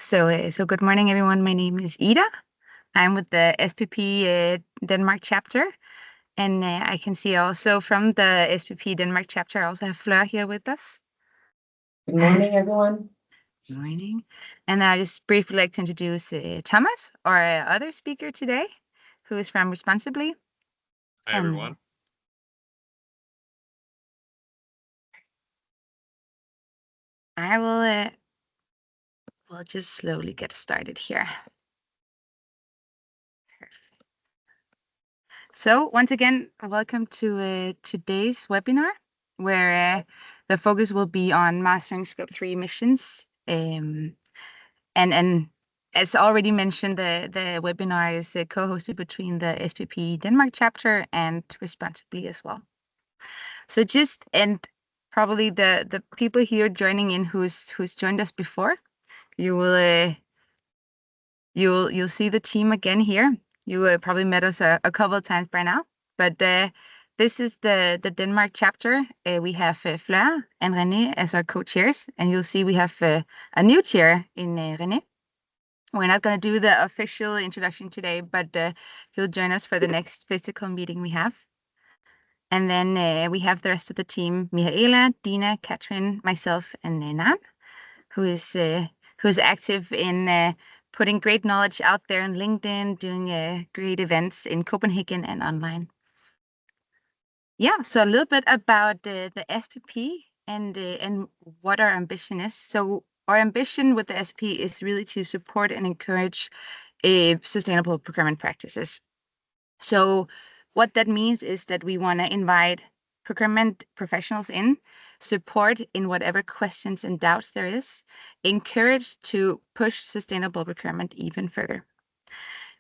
So good morning, everyone. My name is Ida. I'm with the SPP Denmark chapter, and I can see also from the SPP Denmark chapter, I also have Fleur here with us. Good morning, everyone. Good morning. And I just briefly like to introduce Thomas, our other speaker today, who is from Responsibly. Hi, everyone. I will we'll just slowly get started here. Perfect. So once again, welcome to today's webinar, where the focus will be on mastering Scope 3 emissions. And as already mentioned, the webinar is co-hosted between the SPP Denmark chapter and Responsibly as well. So probably the people here joining in who's joined us before, you'll see the team again here. You probably met us a couple of times by now, but this is the Denmark chapter. We have Fleur and René as our co-chairs, and you'll see we have a new chair in René. We're not going to do the official introduction today, but he'll join us for the next physical meeting we have. And then we have the rest of the team: Mihaela, Dina, Katrin, myself, and Nan, who is active in putting great knowledge out there on LinkedIn, doing great events in Copenhagen and online. Yeah, so a little bit about the SPP and what our ambition is. So our ambition with the SPP is really to support and encourage sustainable procurement practices. So what that means is that we want to invite procurement professionals in, support in whatever questions and doubts there is, encourage to push sustainable procurement even further.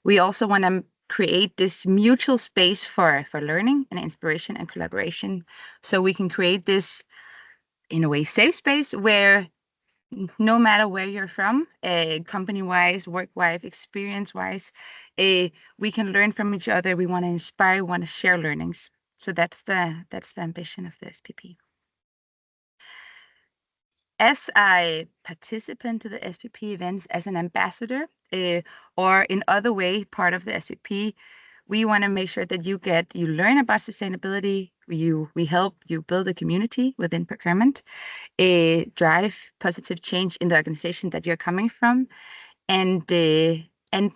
We also want to create this mutual space for learning and inspiration and collaboration, so we can create this, in a way, safe space where no matter where you're from, company-wise, work-wise, experience-wise, we can learn from each other. We want to inspire, we want to share learnings. So that's the ambition of the SPP. As a participant to the SPP events, as an ambassador, or in other way part of the SPP, we want to make sure that you learn about sustainability. We help you build a community within procurement, drive positive change in the organization that you're coming from, and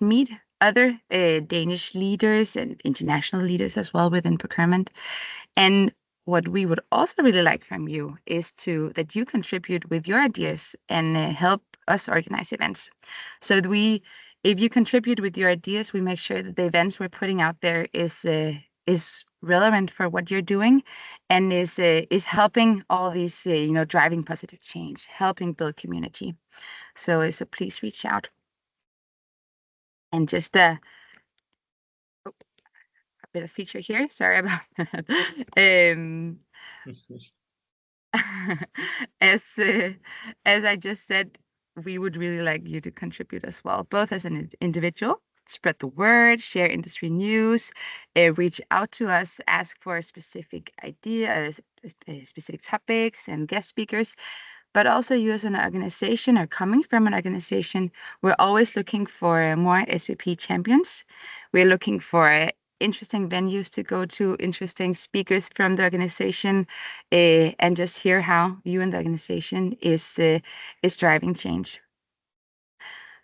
meet other Danish leaders and international leaders as well within procurement. And what we would also really like from you is that you contribute with your ideas and help us organize events. So that if you contribute with your ideas, we make sure that the events we're putting out there is relevant for what you're doing, and is helping all these driving positive change, helping build community. So please reach out. And just a bit of feature here. Sorry about that. As I just said, we would really like you to contribute as well, both as an individual, spread the word, share industry news, reach out to us, ask for specific ideas, specific topics and guest speakers. But also you as an organization or coming from an organization, we're always looking for more SPP champions. We're looking for interesting venues to go to, interesting speakers from the organization, and just hear how you and the organization is driving change.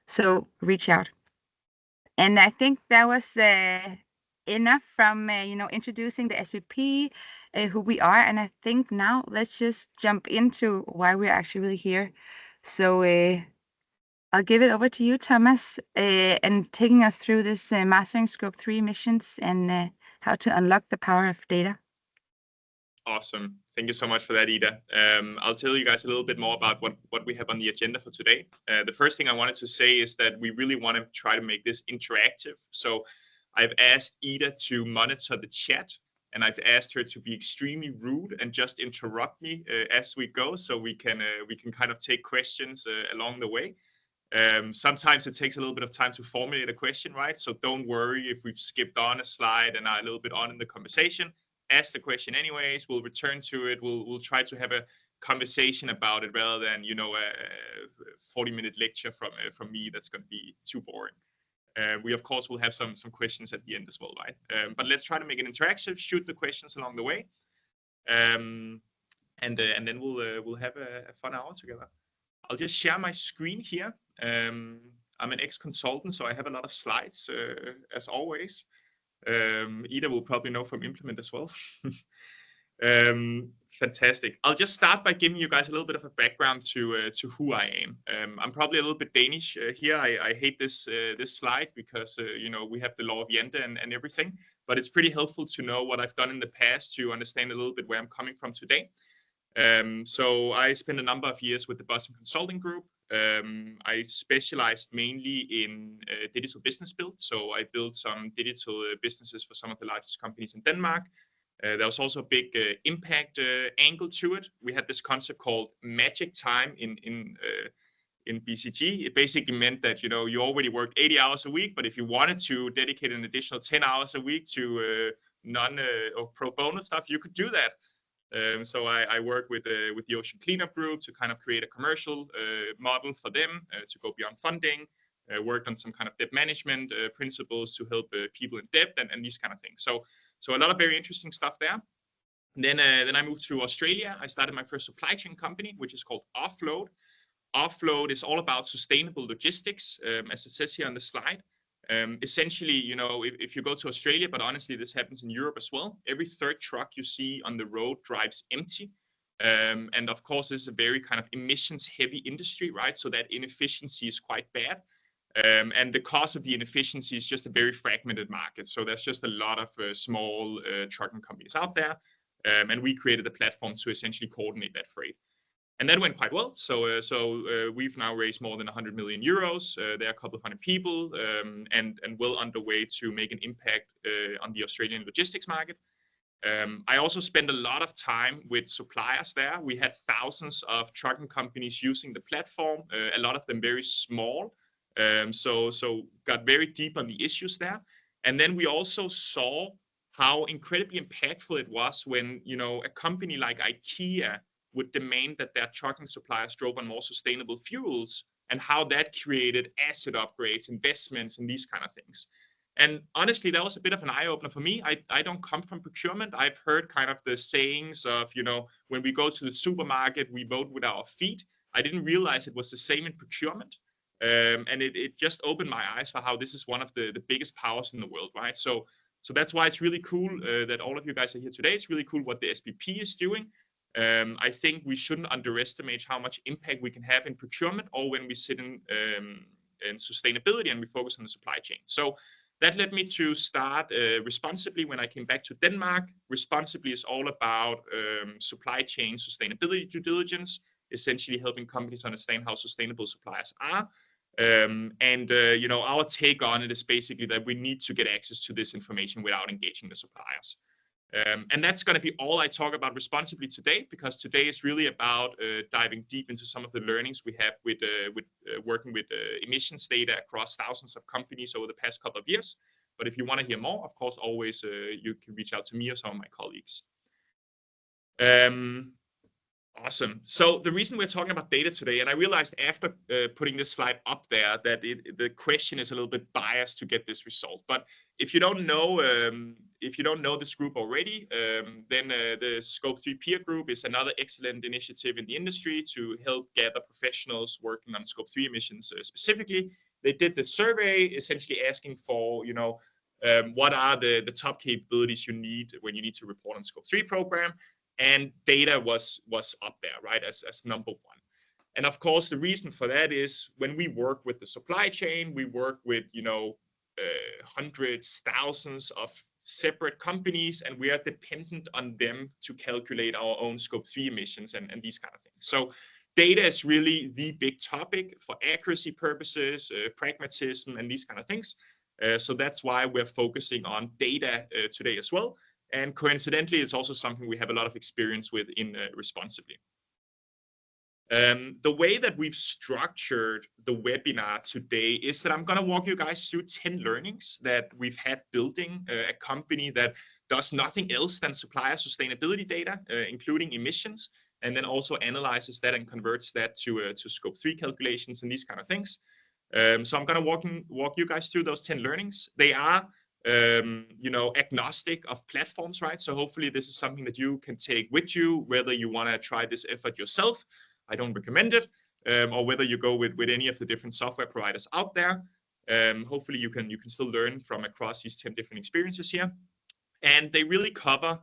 So reach out. And I think that was enough from introducing the SPP, who we are. And I think now let's just jump into why we're actually really here. So I'll give it over to you, Thomas, and taking us through this mastering Scope 3 emissions and how to unlock the power of data. Awesome. Thank you so much for that, Ida. I'll tell you guys a little bit more about what we have on the agenda for today. The first thing I wanted to say is that we really want to try to make this interactive. So I've asked Ida to monitor the chat, and I've asked her to be extremely rude and just interrupt me as we go, so we can kind of take questions along the way. Sometimes it takes a little bit of time to formulate a question, right? So don't worry if we've skipped on a slide and are a little bit on in the conversation. Ask the question anyways. We'll return to it. We'll try to have a conversation about it rather than, you know, a 40-minute lecture from me that's going to be too boring. We of course will have some questions at the end as well, right? But let's try to make it interactive. Shoot the questions along the way, and then we'll have a fun hour together. I'll just share my screen here. I'm an ex-consultant, so I have a lot of slides as always. Ida will probably know from Implement as well. Fantastic. I'll just start by giving you guys a little bit of a background to who I am. I'm probably a little bit Danish here. I hate this slide because you know, we have the law of Jente and everything, but it's pretty helpful to know what I've done in the past to understand a little bit where I'm coming from today. So I spent a number of years with the Boston Consulting Group. I specialized mainly in digital business build. So I built some digital businesses for some of the largest companies in Denmark. There was also a big impact angle to it. We had this concept called magic time in BCG. It basically meant that, you know, you already worked 80 hours a week, but if you wanted to dedicate an additional 10 hours a week to or pro bono stuff, you could do that. So I work with the Ocean Cleanup Group to kind of create a commercial model for them to go beyond funding. Worked on some kind of debt management principles to help people in debt and these kind of things. So a lot of very interesting stuff there. Then I moved to Australia. I started my first supply chain company, which is called Offload. Offload is all about sustainable logistics, as it says here on the slide. Essentially, you know, if you go to Australia, but honestly, this happens in Europe as well. Every third truck you see on the road drives empty. And of course, this is a very kind of emissions heavy industry, right? So that inefficiency is quite bad. And the cost of the inefficiency is just a very fragmented market. So there's just a lot of small trucking companies out there. And we created a platform to essentially coordinate that freight. And that went quite well. So we've now raised more than 100 million euros. There are a couple of hundred people and well underway to make an impact on the Australian logistics market. I also spent a lot of time with suppliers there. We had thousands of trucking companies using the platform, a lot of them very small. So got very deep on the issues there. And then we also saw how incredibly impactful it was when, you know, a company like IKEA would demand that their trucking suppliers drove on more sustainable fuels, and how that created asset upgrades, investments, and these kind of things. And honestly, that was a bit of an eye-opener for me. I don't come from procurement. I've heard kind of the sayings of, you know, when we go to the supermarket, we vote with our feet. I didn't realize it was the same in procurement. And it just opened my eyes for how this is one of the biggest powers in the world, right? So that's why it's really cool that all of you guys are here today. It's really cool what the SPP is doing. I think we shouldn't underestimate how much impact we can have in procurement or when we sit in sustainability and we focus on the supply chain. So that led me to start Responsibly when I came back to Denmark. Responsibly is all about supply chain sustainability due diligence, essentially helping companies understand how sustainable suppliers are. You know, our take on it is basically that we need to get access to this information without engaging the suppliers. And that's going to be all I talk about responsibly today, because today is really about diving deep into some of the learnings we have with working with emissions data across thousands of companies over the past couple of years. But if you want to hear more, of course, always you can reach out to me or some of my colleagues. Awesome. So the reason we're talking about data today, and I realized after putting this slide up there that the question is a little bit biased to get this result. But if you don't know this group already, then the Scope 3 peer group is another excellent initiative in the industry to help gather professionals working on Scope 3 emissions specifically. They did the survey, essentially asking for, you know, what are the top capabilities you need when you need to report on Scope 3 program. And data was up there, right, as number one. And of course, the reason for that is when we work with the supply chain, we work with, you know, hundreds, thousands of separate companies, and we are dependent on them to calculate our own Scope 3 emissions and these kind of things. So data is really the big topic for accuracy purposes, pragmatism, and these kind of things. So that's why we're focusing on data today as well. And coincidentally, it's also something we have a lot of experience with in Responsibly. The way that we've structured the webinar today is that I'm going to walk you guys through 10 learnings that we've had building a company that does nothing else than supplier sustainability data, including emissions. and then also analyzes that and converts that to scope 3 calculations and these kind of things. So I'm going to walk you guys through those 10 learnings. They are agnostic of platforms, right? So hopefully this is something that you can take with you, whether you want to try this effort yourself. I don't recommend it, or whether you go with any of the different software providers out there. Hopefully you can still learn from across these 10 different experiences here. And they really cover,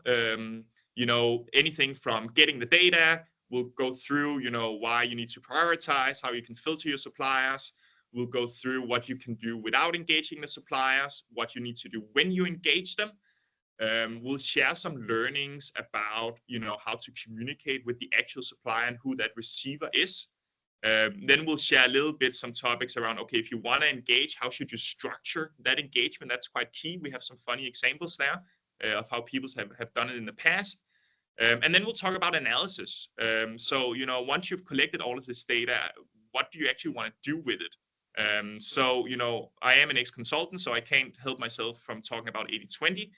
anything from getting the data. We'll go through, why you need to prioritize, how you can filter your suppliers. We'll go through what you can do without engaging the suppliers, what you need to do when you engage them. We'll share some learnings about, how to communicate with the actual supplier and who that receiver is. Then we'll share a little bit some topics around, okay, if you want to engage, how should you structure that engagement? That's quite key. We have some funny examples there of how people have done it in the past. And then we'll talk about analysis. So, once you've collected all of this data, what do you actually want to do with it? So, I am an ex-consultant, so I can't help myself from talking about 80-20.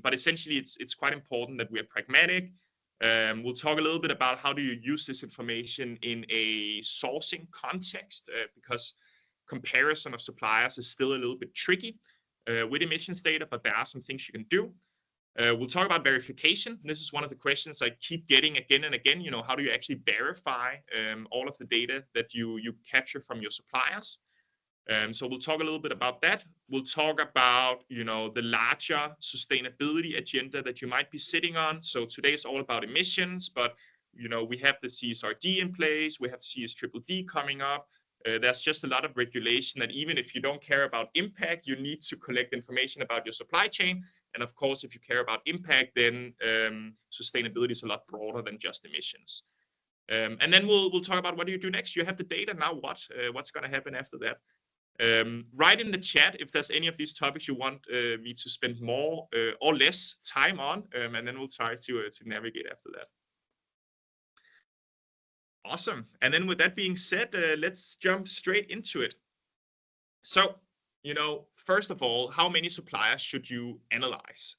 But essentially, it's quite important that we are pragmatic. We'll talk a little bit about how do you use this information in a sourcing context, because comparison of suppliers is still a little bit tricky with emissions data, but there are some things you can do. We'll talk about verification. This is one of the questions I keep getting again and again. How do you actually verify all of the data that you capture from your suppliers? So we'll talk a little bit about that. We'll talk about, the larger sustainability agenda that you might be sitting on. So today is all about emissions, but, we have the CSRD in place. We have CSPP coming up. There's just a lot of regulation that even if you don't care about impact, you need to collect information about your supply chain. And of course, if you care about impact, then sustainability is a lot broader than just emissions. And then we'll talk about what do you do next? You have the data, now what? What's going to happen after that? Write in the chat if there's any of these topics you want me to spend more or less time on, and then we'll try to navigate after that. Awesome. And then with that being said, let's jump straight into it. So, first of all, how many suppliers should you analyze?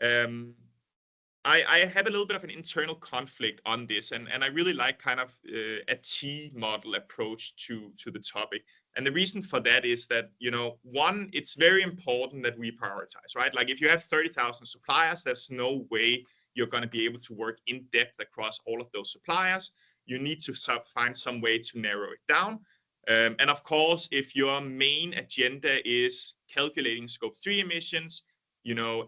I have a little bit of an internal conflict on this, and I really like kind of a T model approach to the topic. And the reason for that is that, one, it's very important that we prioritize, right? Like if you have 30,000 suppliers, there's no way you're going to be able to work in depth across all of those suppliers. You need to find some way to narrow it down. And of course, if your main agenda is calculating scope 3 emissions,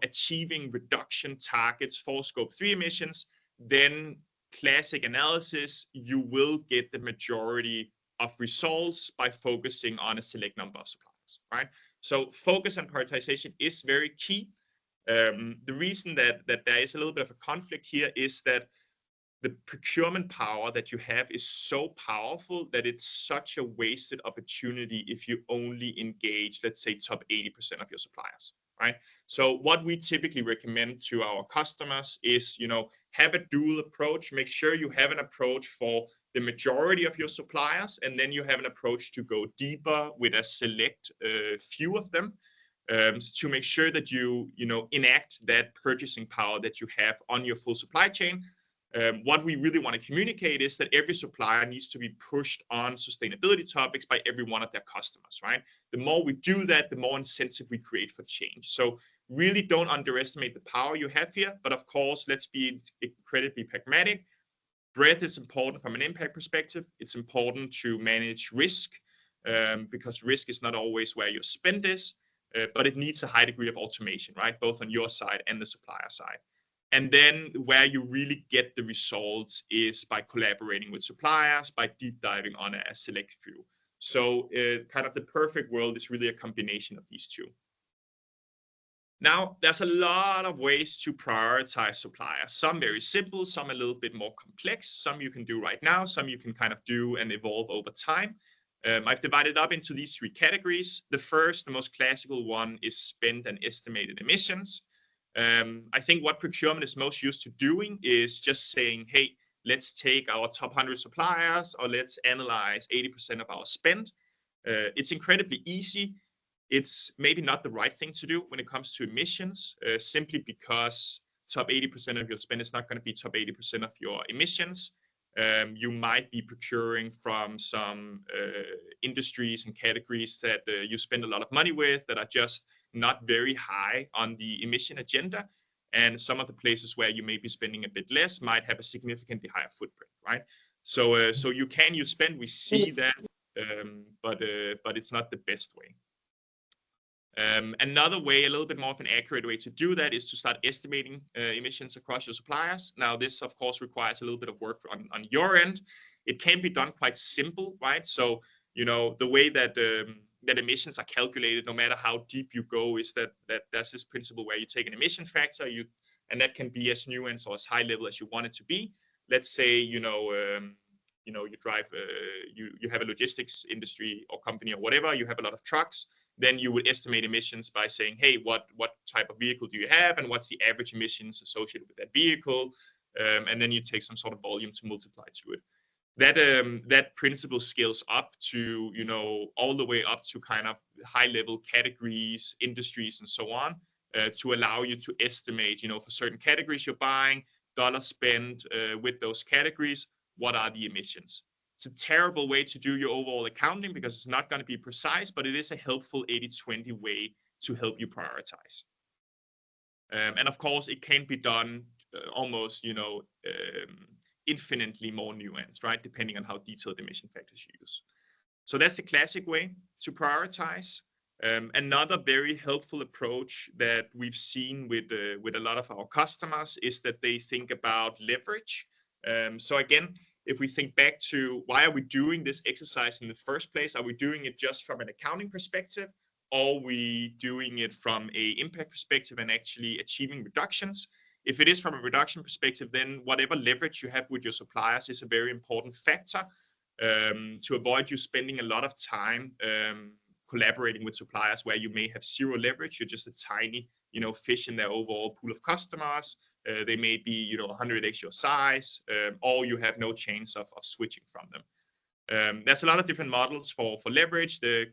achieving reduction targets for scope 3 emissions, then classic analysis, you will get the majority of results by focusing on a select number of suppliers, right? So focus and prioritization is very key. The reason that there is a little bit of a conflict here is that the procurement power that you have is so powerful that it's such a wasted opportunity if you only engage, let's say, top 80% of your suppliers, right? So what we typically recommend to our customers is, have a dual approach. Make sure you have an approach for the majority of your suppliers, and then you have an approach to go deeper with a select few of them, to make sure that you enact that purchasing power that you have on your full supply chain. What we really want to communicate is that every supplier needs to be pushed on sustainability topics by every one of their customers, right? The more we do that, the more incentive we create for change. So really don't underestimate the power you have here. But of course, let's be incredibly pragmatic. Breadth is important from an impact perspective. It's important to manage risk, because risk is not always where your spend is, but it needs a high degree of automation, right? Both on your side and the supplier side. And then where you really get the results is by collaborating with suppliers, by deep diving on a select few. So kind of the perfect world is really a combination of these two. Now, there's a lot of ways to prioritize suppliers. Some very simple, some a little bit more complex. Some you can do right now, some you can kind of do and evolve over time. I've divided up into these three categories. The first, the most classical one, is spend and estimated emissions. I think what procurement is most used to doing is just saying, hey, let's take our top 100 suppliers, or let's analyze 80% of our spend. It's incredibly easy. It's maybe not the right thing to do when it comes to emissions, simply because top 80% of your spend is not going to be top 80% of your emissions. You might be procuring from some industries and categories that you spend a lot of money with that are just not very high on the emission agenda. And some of the places where you may be spending a bit less might have a significantly higher footprint, right? So you can use spend. We see that, but it's not the best way. Another way, a little bit more of an accurate way to do that, is to start estimating emissions across your suppliers. Now, this of course requires a little bit of work on your end. It can be done quite simple, right? So the way that that emissions are calculated, no matter how deep you go, is that there's this principle where you take an emission factor, and that can be as nuanced or as high level as you want it to be. Let's say you drive, you have a logistics industry or company or whatever. You have a lot of trucks. Then you would estimate emissions by saying, hey, what type of vehicle do you have, and what's the average emissions associated with that vehicle, and then you take some sort of volume to multiply to it. That principle scales up to all the way up to kind of high level categories, industries, and so on, to allow you to estimate, for certain categories you're buying, dollar spent with those categories, what are the emissions. It's a terrible way to do your overall accounting because it's not going to be precise, but it is a helpful 80-20 way to help you prioritize. And of course, it can be done almost, infinitely more nuanced, right? Depending on how detailed emission factors you use. So that's the classic way to prioritize. Another very helpful approach that we've seen with a lot of our customers is that they think about leverage. So again, if we think back to why are we doing this exercise in the first place? Are we doing it just from an accounting perspective? Or are we doing it from an impact perspective and actually achieving reductions? If it is from a reduction perspective, then whatever leverage you have with your suppliers is a very important factor to avoid you spending a lot of time collaborating with suppliers where you may have zero leverage. You're just a tiny, fish in their overall pool of customers. They may be, 100x your size, or you have no chance of switching from them. There's a lot of different models for leverage. The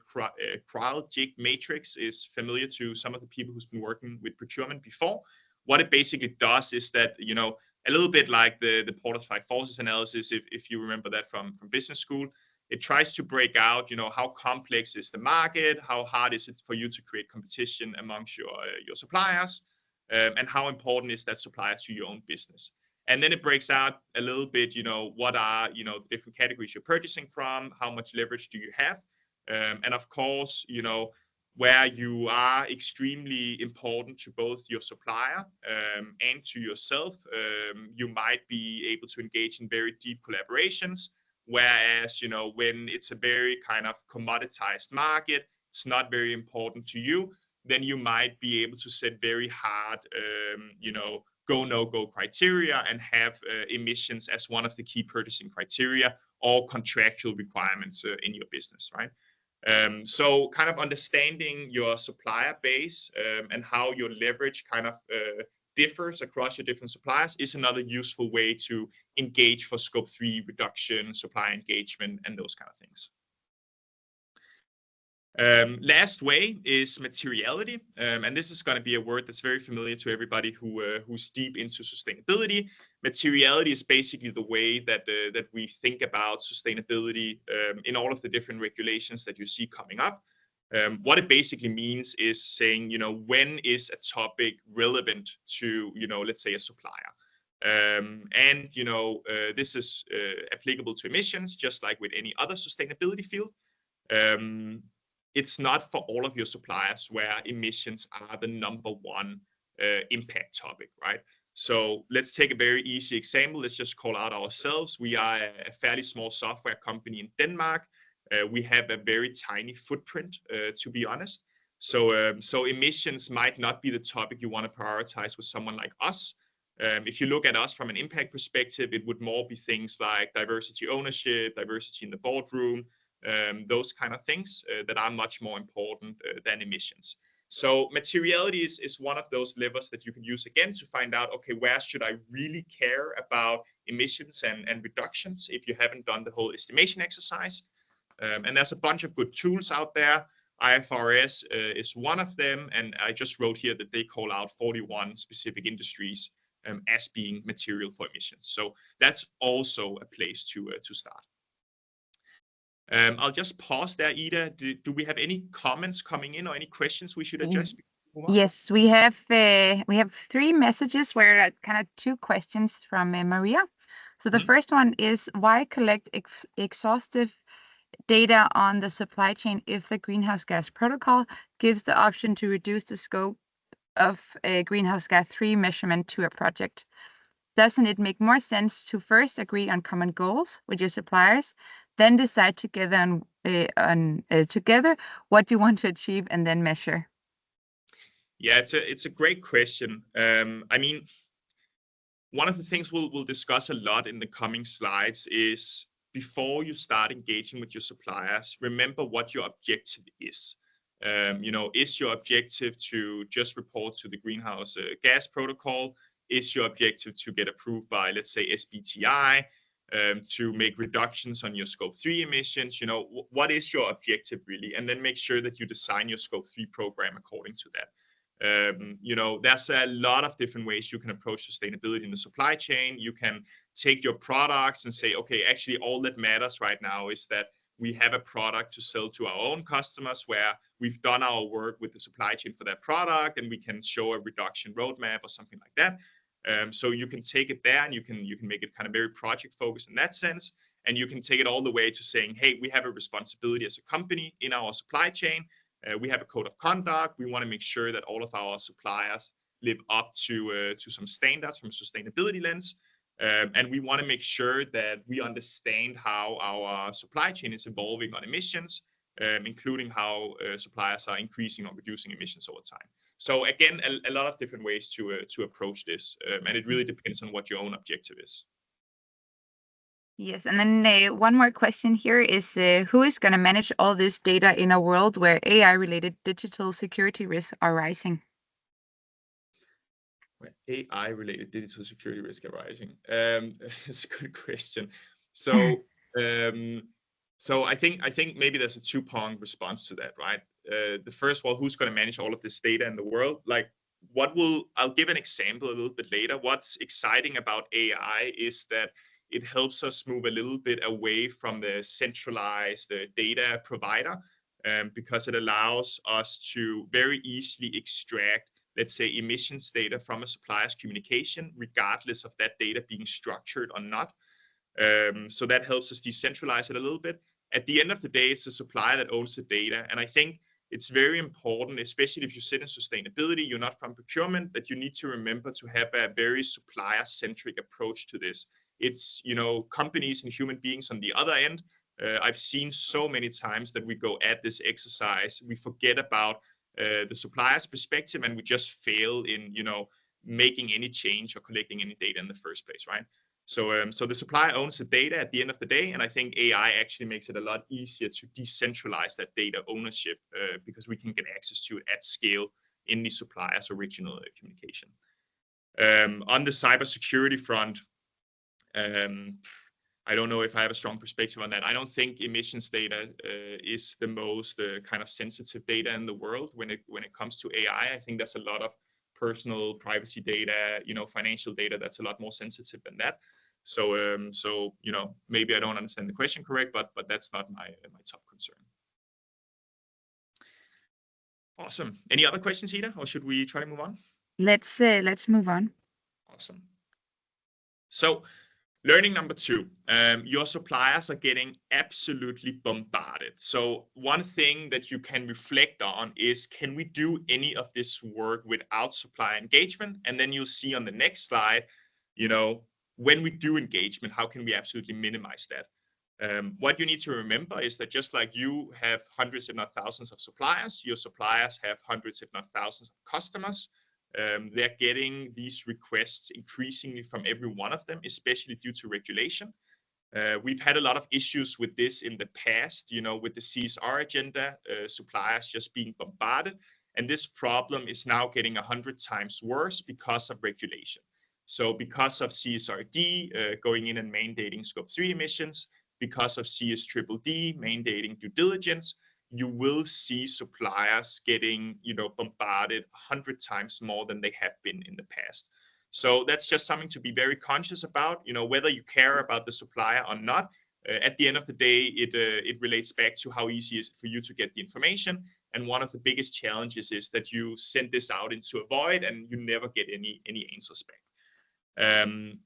Krajcik matrix is familiar to some of the people who's been working with procurement before. What it basically does is that, a little bit like the Porter's 5 forces analysis, if you remember that from business school, it tries to break out, how complex is the market, how hard is it for you to create competition amongst your suppliers, and how important is that supplier to your own business. And then it breaks out a little bit, what are, the different categories you're purchasing from, how much leverage do you have, and of course, where you are extremely important to both your supplier and to yourself, you might be able to engage in very deep collaborations. Whereas, when it's a very kind of commoditized market, it's not very important to you, then you might be able to set very hard, go, no-go criteria and have emissions as one of the key purchasing criteria or contractual requirements in your business, right? So kind of understanding your supplier base and how your leverage kind of differs across your different suppliers is another useful way to engage for scope 3 reduction, supplier engagement, and those kind of things. Last way is materiality, and this is going to be a word that's very familiar to everybody who's deep into sustainability. Materiality is basically the way that we think about sustainability in all of the different regulations that you see coming up. What it basically means is saying, when is a topic relevant to, let's say a supplier. And this is applicable to emissions, just like with any other sustainability field. It's not for all of your suppliers where emissions are the number one impact topic, right? So let's take a very easy example. Let's just call out ourselves. We are a fairly small software company in Denmark. We have a very tiny footprint, to be honest. So emissions might not be the topic you want to prioritize with someone like us. If you look at us from an impact perspective, it would more be things like diversity ownership, diversity in the boardroom, those kind of things that are much more important than emissions. So materiality is one of those levers that you can use again to find out, okay, where should I really care about emissions and reductions if you haven't done the whole estimation exercise. And there's a bunch of good tools out there. IFRS is one of them, and I just wrote here that they call out 41 specific industries as being material for emissions. So that's also a place to start. I'll just pause there, Ida. Do we have any comments coming in or any questions we should address before we move on? Yes, we have 3 messages where kind of 2 questions from Maria. So the first one is, why collect exhaustive data on the supply chain if the greenhouse gas protocol gives the option to reduce the scope of a greenhouse gas 3 measurement to a project? Doesn't it make more sense to first agree on common goals with your suppliers, then decide together together what you want to achieve and then measure? Yeah, it's a great question. I mean, one of the things we'll discuss a lot in the coming slides is, before you start engaging with your suppliers, remember what your objective is. Is your objective to just report to the greenhouse gas protocol? Is your objective to get approved by, let's say, SBTI, to make reductions on your scope 3 emissions? What is your objective really? And then make sure that you design your scope 3 program according to that. There's a lot of different ways you can approach sustainability in the supply chain. You can take your products and say, okay, actually all that matters right now is that we have a product to sell to our own customers where we've done our work with the supply chain for that product, and we can show a reduction roadmap or something like that. So you can take it there, and you can make it kind of very project focused in that sense. And you can take it all the way to saying, hey, we have a responsibility as a company in our supply chain. We have a code of conduct. We want to make sure that all of our suppliers live up to some standards from a sustainability lens. And we want to make sure that we understand how our supply chain is evolving on emissions, including how suppliers are increasing or reducing emissions over time. So again, a lot of different ways to approach this. And it really depends on what your own objective is. Yes, and then one more question here is, who is going to manage all this data in a world where AI-related digital security risks are rising? AI-related digital security risk are rising. It's a good question. So, I think maybe there's a two-pronged response to that, right? The first, well, who's going to manage all of this data in the world? Like, I'll give an example a little bit later. What's exciting about AI is that it helps us move a little bit away from the centralized data provider, because it allows us to very easily extract, let's say, emissions data from a supplier's communication, regardless of that data being structured or not. So that helps us decentralize it a little bit. At the end of the day, it's the supplier that owns the data. And I think it's very important, especially if you sit in sustainability, you're not from procurement, that you need to remember to have a very supplier-centric approach to this. It's, companies and human beings on the other end. I've seen so many times that we go at this exercise, we forget about the supplier's perspective, and we just fail in, making any change or collecting any data in the first place, right? So the supplier owns the data at the end of the day, and I think AI actually makes it a lot easier to decentralize that data ownership, because we can get access to it at scale in the supplier's original communication. On the cybersecurity front, I don't know if I have a strong perspective on that. I don't think emissions data is the most kind of sensitive data in the world when it comes to AI. I think there's a lot of personal privacy data, financial data that's a lot more sensitive than that. So maybe I don't understand the question correct, but that's not my top concern. Awesome. Any other questions, Ida, or should we try to move on? Let's move on. Awesome. So, learning number 2, your suppliers are getting absolutely bombarded. So one thing that you can reflect on is, can we do any of this work without supplier engagement? And then you'll see on the next slide, when we do engagement, how can we absolutely minimize that? What you need to remember is that just like you have hundreds, if not thousands of suppliers, your suppliers have hundreds, if not thousands of customers. They're getting these requests increasingly from every one of them, especially due to regulation. We've had a lot of issues with this in the past, with the CSR agenda, suppliers just being bombarded. And this problem is now getting 100 times worse because of regulation. So because of CSRD going in and mandating scope 3 emissions, because of CSDDD mandating due diligence, you will see suppliers getting, bombarded 100 times more than they have been in the past. So that's just something to be very conscious about, whether you care about the supplier or not. At the end of the day, it relates back to how easy it is for you to get the information. And one of the biggest challenges is that you send this out into a void and you never get any answers back.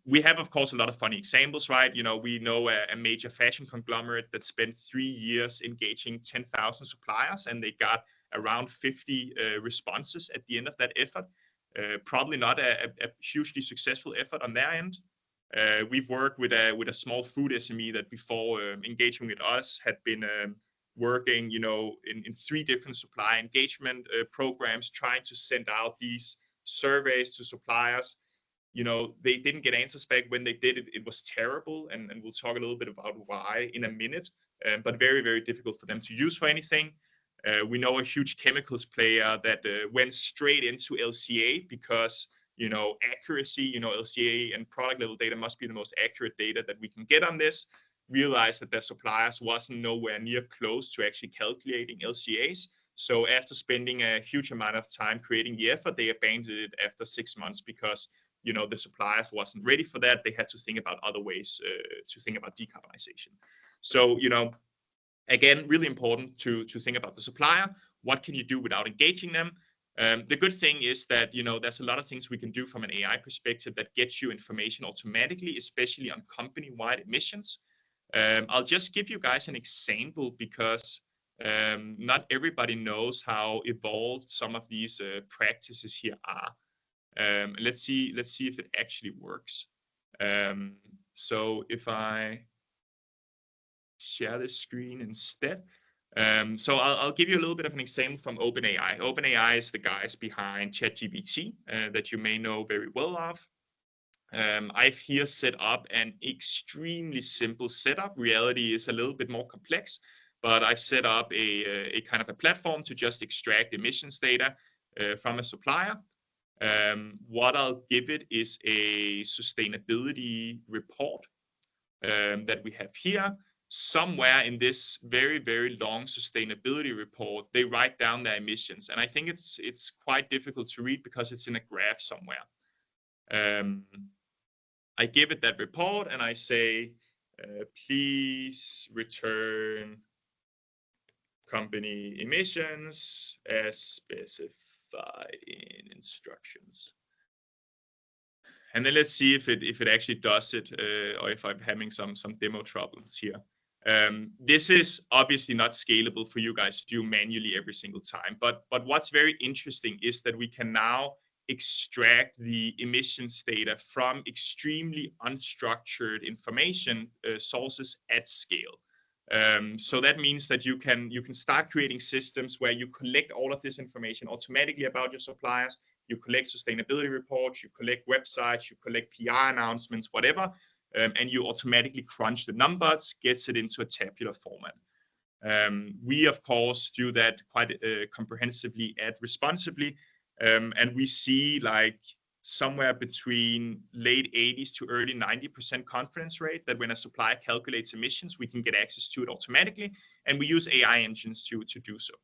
We have, of course, a lot of funny examples, right? We know a major fashion conglomerate that spent 3 years engaging 10,000 suppliers, and they got around 50 responses at the end of that effort. Probably not a hugely successful effort on their end. We've worked with a small food SME that before engaging with us had been working, in 3 different supply engagement programs, trying to send out these surveys to suppliers. They didn't get answers back. When they did it, it was terrible. And we'll talk a little bit about why in a minute, but very, very difficult for them to use for anything. We know a huge chemicals player that went straight into LCA because, accuracy, LCA and product level data must be the most accurate data that we can get on this. Realized that their suppliers wasn't nowhere near close to actually calculating LCAs. So after spending a huge amount of time creating the effort, they abandoned it after 6 months because the suppliers wasn't ready for that. They had to think about other ways to think about decarbonization. So, again, really important to think about the supplier. What can you do without engaging them? The good thing is that, there's a lot of things we can do from an AI perspective that gets you information automatically, especially on company-wide emissions. I'll just give you guys an example because not everybody knows how evolved some of these practices here are. Let's see if it actually works. So if I share this screen instead. So I'll give you a little bit of an example from OpenAI. OpenAI is the guys behind ChatGPT that you may know very well of. I've here set up an extremely simple setup. Reality is a little bit more complex, but I've set up a kind of a platform to just extract emissions data from a supplier. What I'll give it is a sustainability report that we have here. Somewhere in this very, very long sustainability report, they write down their emissions. And I think it's quite difficult to read because it's in a graph somewhere. I give it that report and I say, please return company emissions as specified in instructions. And then let's see if it actually does it, or if I'm having some demo troubles here. This is obviously not scalable for you guys to do manually every single time. But what's very interesting is that we can now extract the emissions data from extremely unstructured information sources at scale. So that means that you can start creating systems where you collect all of this information automatically about your suppliers. You collect sustainability reports, you collect websites, you collect PR announcements, whatever, and you automatically crunch the numbers, gets it into a tabular format. We, of course, do that quite comprehensively at Responsibly, and we see like somewhere between late 80s to early 90% confidence rate that when a supplier calculates emissions, we can get access to it automatically, and we use AI engines to do so.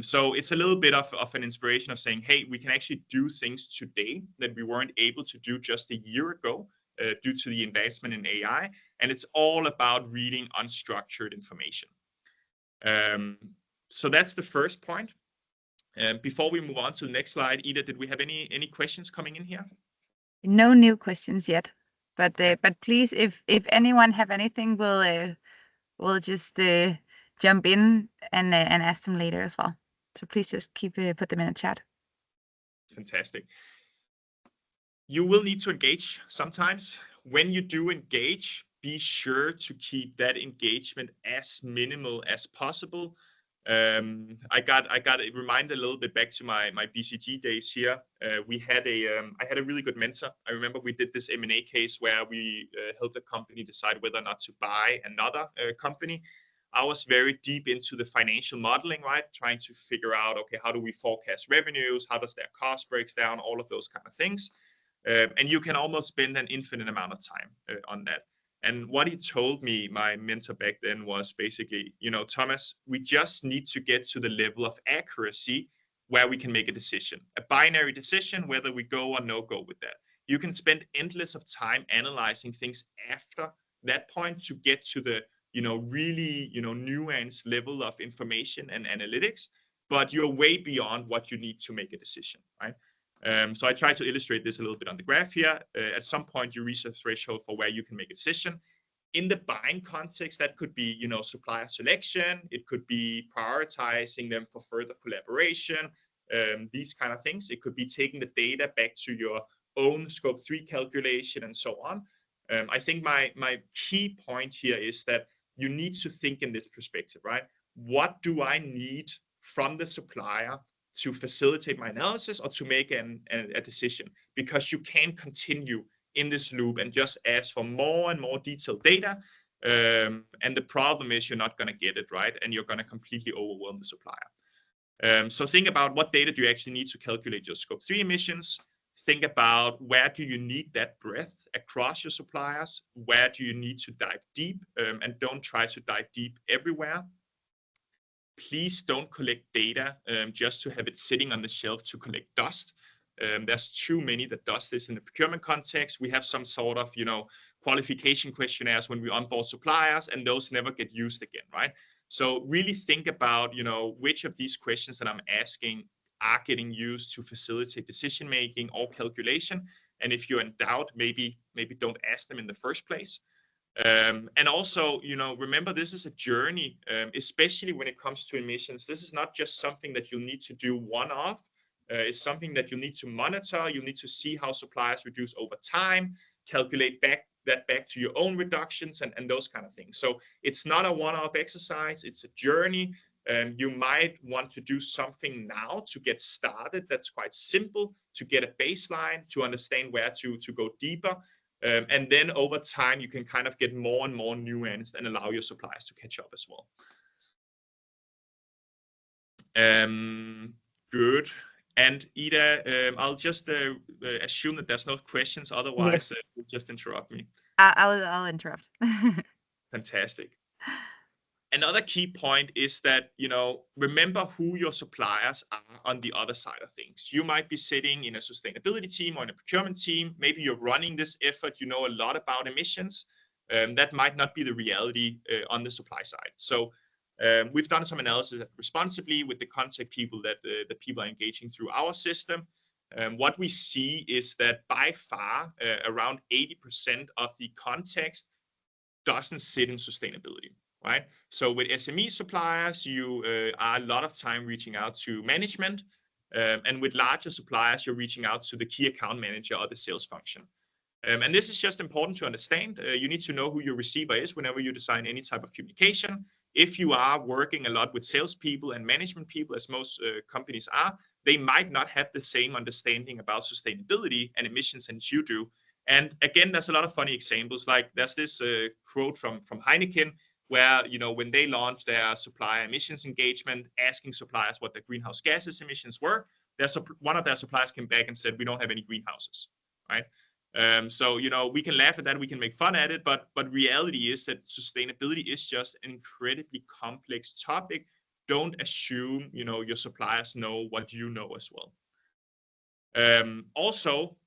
So it's a little bit of an inspiration of saying, hey, we can actually do things today that we weren't able to do just a year ago due to the advancement in AI. And it's all about reading unstructured information. So that's the first point. Before we move on to the next slide, Ida, did we have any questions coming in here? No new questions yet, but please, if anyone have anything, we'll just jump in and ask them later as well. So please just put them in the chat. Fantastic. You will need to engage sometimes. When you do engage, be sure to keep that engagement as minimal as possible. I got reminded a little bit back to my BCG days here. I had a really good mentor. I remember we did this M&A case where we helped a company decide whether or not to buy another company. I was very deep into the financial modeling, right? Trying to figure out, okay, how do we forecast revenues? How does their cost breaks down? All of those kind of things. And you can almost spend an infinite amount of time on that. And what he told me, my mentor back then, was basically, Thomas, we just need to get to the level of accuracy where we can make a decision, a binary decision, whether we go or no go with that. You can spend endless of time analyzing things after that point to get to the, really, nuanced level of information and analytics, but you're way beyond what you need to make a decision, right? So I try to illustrate this a little bit on the graph here. At some point, you reach a threshold for where you can make a decision. In the buying context, that could be, supplier selection. It could be prioritizing them for further collaboration, these kind of things. It could be taking the data back to your own scope 3 calculation and so on. I think my key point here is that you need to think in this perspective, right? What do I need from the supplier to facilitate my analysis or to make a decision? Because you can't continue in this loop and just ask for more and more detailed data. And the problem is you're not going to get it, right? And you're going to completely overwhelm the supplier. So think about what data do you actually need to calculate your scope 3 emissions. Think about where do you need that breadth across your suppliers? Where do you need to dive deep? And don't try to dive deep everywhere. Please don't collect data just to have it sitting on the shelf to collect dust. There's too many that does this in the procurement context. We have some sort of, qualification questionnaires when we onboard suppliers, and those never get used again, right? So really think about, which of these questions that I'm asking are getting used to facilitate decision making or calculation. And if you're in doubt, maybe don't ask them in the first place. And also, remember, this is a journey, especially when it comes to emissions. This is not just something that you'll need to do one-off. It's something that you need to monitor. You need to see how suppliers reduce over time, calculate back to your own reductions and those kind of things. So it's not a one-off exercise. It's a journey. You might want to do something now to get started. That's quite simple, to get a baseline, to understand where to go deeper. And then over time, you can kind of get more and more nuanced and allow your suppliers to catch up as well. Good. And Ida, I'll just assume that there's no questions. Otherwise, Yes. just interrupt me. I'll interrupt. Fantastic. Another key point is that, remember who your suppliers are on the other side of things. You might be sitting in a sustainability team or in a procurement team. Maybe you're running this effort. You know a lot about emissions. That might not be the reality on the supply side. So we've done some analysis responsibly with the contact people that the people are engaging through our system. What we see is that by far around 80% of the context doesn't sit in sustainability. Right. So with SME suppliers, you are a lot of time reaching out to management. And with larger suppliers, you're reaching out to the key account manager or the sales function. And this is just important to understand. You need to know who your receiver is whenever you design any type of communication. If you are working a lot with salespeople and management people, as most companies are, they might not have the same understanding about sustainability and emissions as you do. And again, there's a lot of funny examples. Like there's this quote from Heineken, where, when they launched their supplier emissions engagement, asking suppliers what their greenhouse gases emissions were, one of their suppliers came back and said, we don't have any greenhouses, right? So, we can laugh at that, we can make fun at it, but reality is that sustainability is just an incredibly complex topic. Don't assume, your suppliers know what you know as well. Also,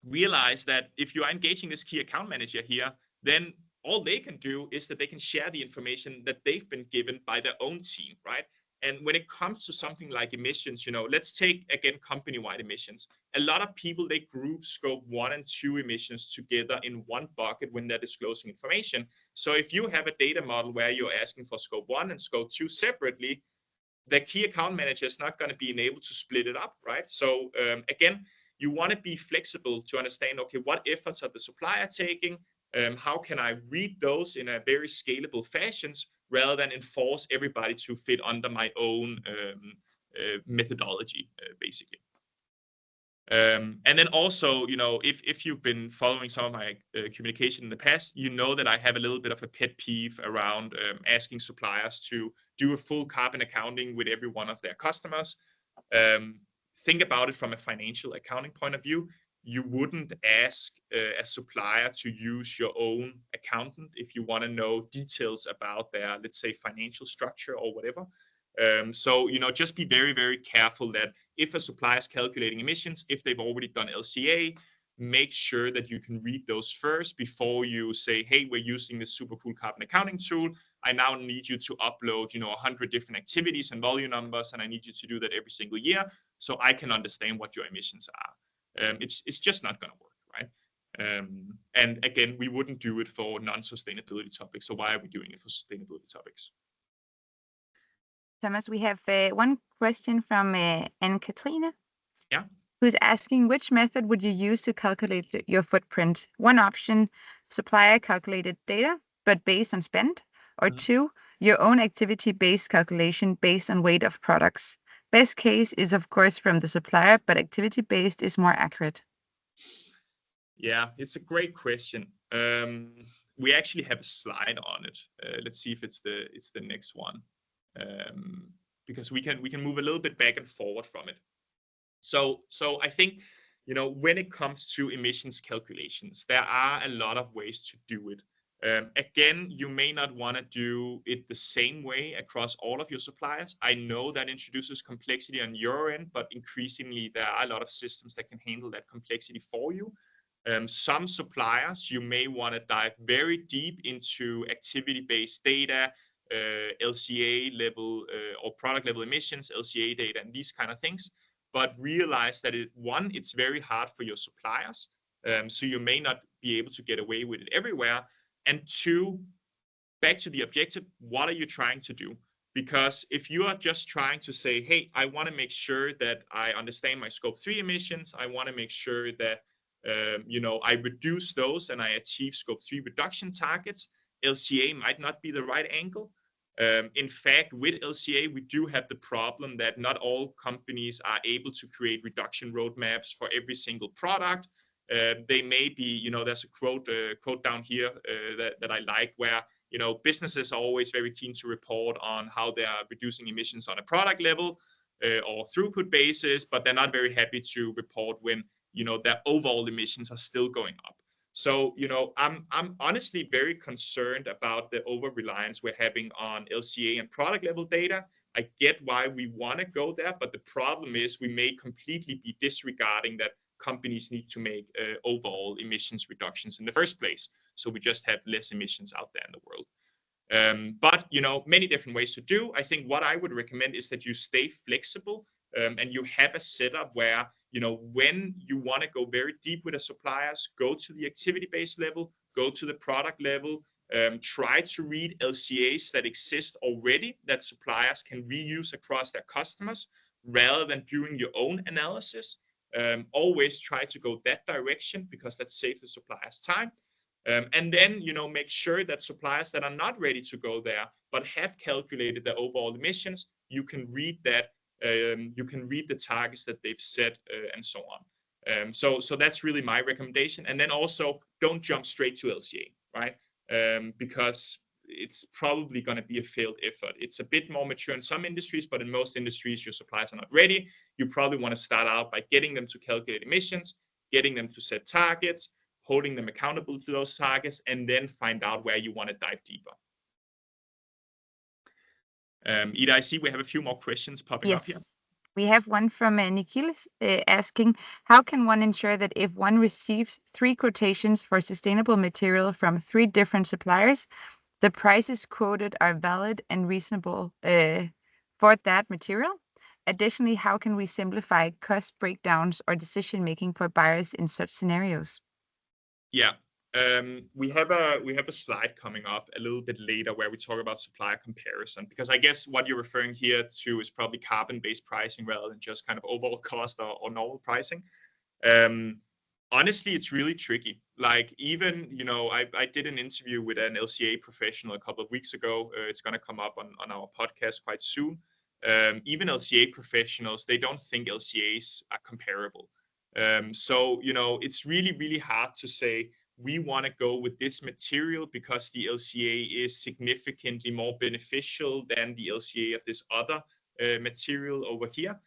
realize that if you are engaging this key account manager here, then all they can do is that they can share the information that they've been given by their own team, right? And when it comes to something like emissions, let's take, again, company-wide emissions. A lot of people, they group scope 1 and 2 emissions together in one bucket when they're disclosing information. So if you have a data model where you're asking for scope 1 and scope 2 separately, the key account manager is not going to be able to split it up, right? So again, you want to be flexible to understand, okay, what efforts are the supplier taking? How can I read those in a very scalable fashions rather than enforce everybody to fit under my own methodology, basically. And then also, if you've been following some of my communication in the past, you know that I have a little bit of a pet peeve around asking suppliers to do a full carbon accounting with every one of their customers. Think about it from a financial accounting point of view. You wouldn't ask a supplier to use your own accountant if you want to know details about their, let's say, financial structure or whatever. So, just be very, very careful that if a supplier is calculating emissions, if they've already done LCA, make sure that you can read those first before you say, hey, we're using this super cool carbon accounting tool. I now need you to upload, 100 different activities and volume numbers, and I need you to do that every single year so I can understand what your emissions are. It's just not going to work, right? And again, we wouldn't do it for non-sustainability topics. So why are we doing it for sustainability topics? Thomas, we have one question from Anne-Katrine. Yeah. Who's asking, which method would you use to calculate your footprint? One option, supplier calculated data, but based on spend. Or two, your own activity-based calculation based on weight of products. Best case is, of course, from the supplier, but activity-based is more accurate. Yeah, it's a great question. We actually have a slide on it. Let's see if it's the next one, because we can move a little bit back and forward from it. So I think, when it comes to emissions calculations, there are a lot of ways to do it. Again, you may not want to do it the same way across all of your suppliers. I know that introduces complexity on your end, but increasingly there are a lot of systems that can handle that complexity for you. Some suppliers, you may want to dive very deep into activity-based data, LCA level or product level emissions, LCA data, and these kind of things. But realize that it's very hard for your suppliers. So you may not be able to get away with it everywhere. And two, back to the objective, what are you trying to do? Because if you are just trying to say, hey, I want to make sure that I understand my scope 3 emissions, I want to make sure that I reduce those and I achieve scope 3 reduction targets, LCA might not be the right angle. In fact, with LCA, we do have the problem that not all companies are able to create reduction roadmaps for every single product. They may be, there's a quote down here that I like, where businesses are always very keen to report on how they are reducing emissions on a product level or throughput basis, but they're not very happy to report when their overall emissions are still going up. So I'm honestly very concerned about the over reliance we're having on LCA and product level data. I get why we want to go there, but the problem is we may completely be disregarding that companies need to make overall emissions reductions in the first place. So we just have less emissions out there in the world. But many different ways to do. I think what I would recommend is that you stay flexible and you have a setup where when you want to go very deep with the suppliers, go to the activity-based level, go to the product level, try to read LCAs that exist already that suppliers can reuse across their customers rather than doing your own analysis. Always try to go that direction because that saves the suppliers time. And then, make sure that suppliers that are not ready to go there, but have calculated their overall emissions, you can read that. You can read the targets that they've set and so on. So that's really my recommendation. And then also don't jump straight to LCA, right? Because it's probably going to be a failed effort. It's a bit more mature in some industries, but in most industries, your suppliers are not ready. You probably want to start out by getting them to calculate emissions, getting them to set targets, holding them accountable to those targets, and then find out where you want to dive deeper. Ida, I see we have a few more questions popping up here. We have one from Nikhil asking, how can one ensure that if one receives 3 quotations for sustainable material from 3 different suppliers, the prices quoted are valid and reasonable for that material? Additionally, how can we simplify cost breakdowns or decision-making for buyers in such scenarios? Yeah. We have a slide coming up a little bit later where we talk about supplier comparison, because I guess what you're referring here to is probably carbon-based pricing rather than just kind of overall cost or normal pricing. Honestly, it's really tricky. Like even, I did an interview with an LCA professional a couple of weeks ago. It's going to come up on our podcast quite soon. Even LCA professionals, they don't think LCAs are comparable. So, it's really, really hard to say we want to go with this material because the LCA is significantly more beneficial than the LCA of this other material over here.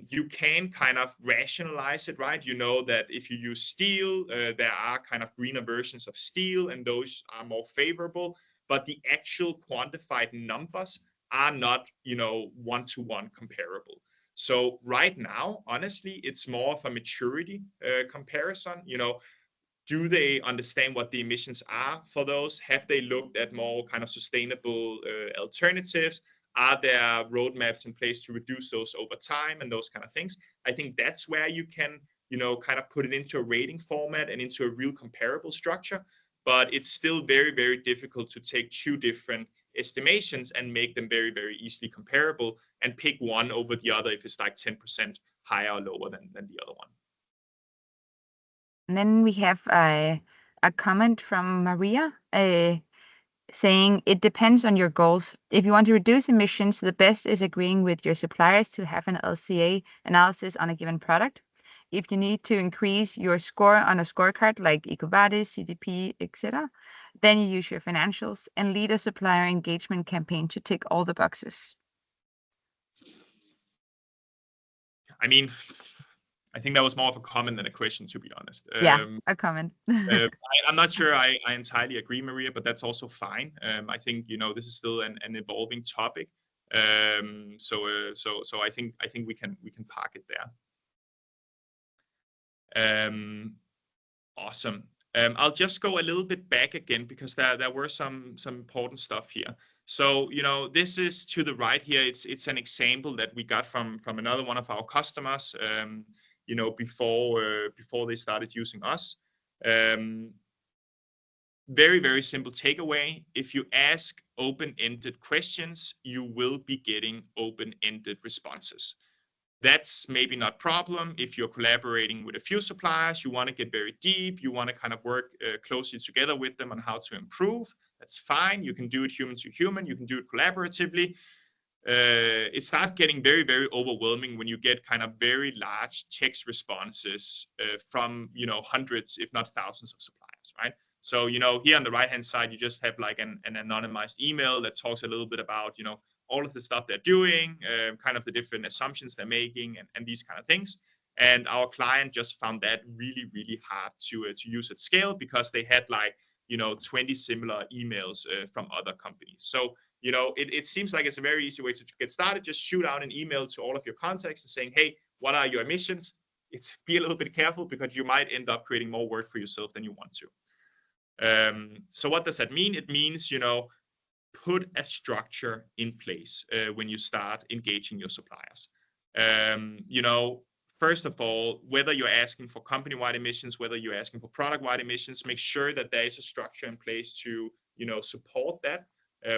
You can kind of rationalize it, right? That if you use steel, there are kind of greener versions of steel and those are more favorable, but the actual quantified numbers are not, one-to-one comparable. So right now, honestly, it's more of a maturity comparison. Do they understand what the emissions are for those? Have they looked at more kind of sustainable alternatives? Are there roadmaps in place to reduce those over time and those kind of things? I think that's where you can, kind of put it into a rating format and into a real comparable structure. But it's still very, very difficult to take two different estimations and make them very, very easily comparable and pick one over the other if it's like 10% higher or lower than the other one. And then we have a comment from Maria saying it depends on your goals. If you want to reduce emissions, the best is agreeing with your suppliers to have an LCA analysis on a given product. If you need to increase your score on a scorecard like EcoVadis, CDP, etc., then you use your financials and lead a supplier engagement campaign to tick all the boxes. I mean, I think that was more of a comment than a question, to be honest. Yeah, a comment. I'm not sure I entirely agree, Maria, but that's also fine. I think this is still an evolving topic. So I think we can park it there. Awesome. I'll just go a little bit back again because there were some important stuff here. So this is to the right here. It's an example that we got from another one of our customers. Before they started using us. Very, very simple takeaway. If you ask open-ended questions, you will be getting open-ended responses. That's maybe not problem if you're collaborating with a few suppliers, you want to get very deep, you want to kind of work closely together with them on how to improve. That's fine. You can do it human to human. You can do it collaboratively. It starts getting very, very overwhelming when you get kind of very large text responses from, hundreds, if not thousands of suppliers, right? So, here on the right-hand side, you just have like an anonymized email that talks a little bit about, all of the stuff they're doing, kind of the different assumptions they're making and these kind of things. And our client just found that really, really hard to use at scale because they had like, 20 similar emails from other companies. So, it seems like it's a very easy way to get started. Just shoot out an email to all of your contacts and saying, hey, what are your emissions? Be a little bit careful because you might end up creating more work for yourself than you want to. So what does that mean? It means, put a structure in place when you start engaging your suppliers. First of all, whether you're asking for company-wide emissions, whether you're asking for product-wide emissions, make sure that there is a structure in place to, support that.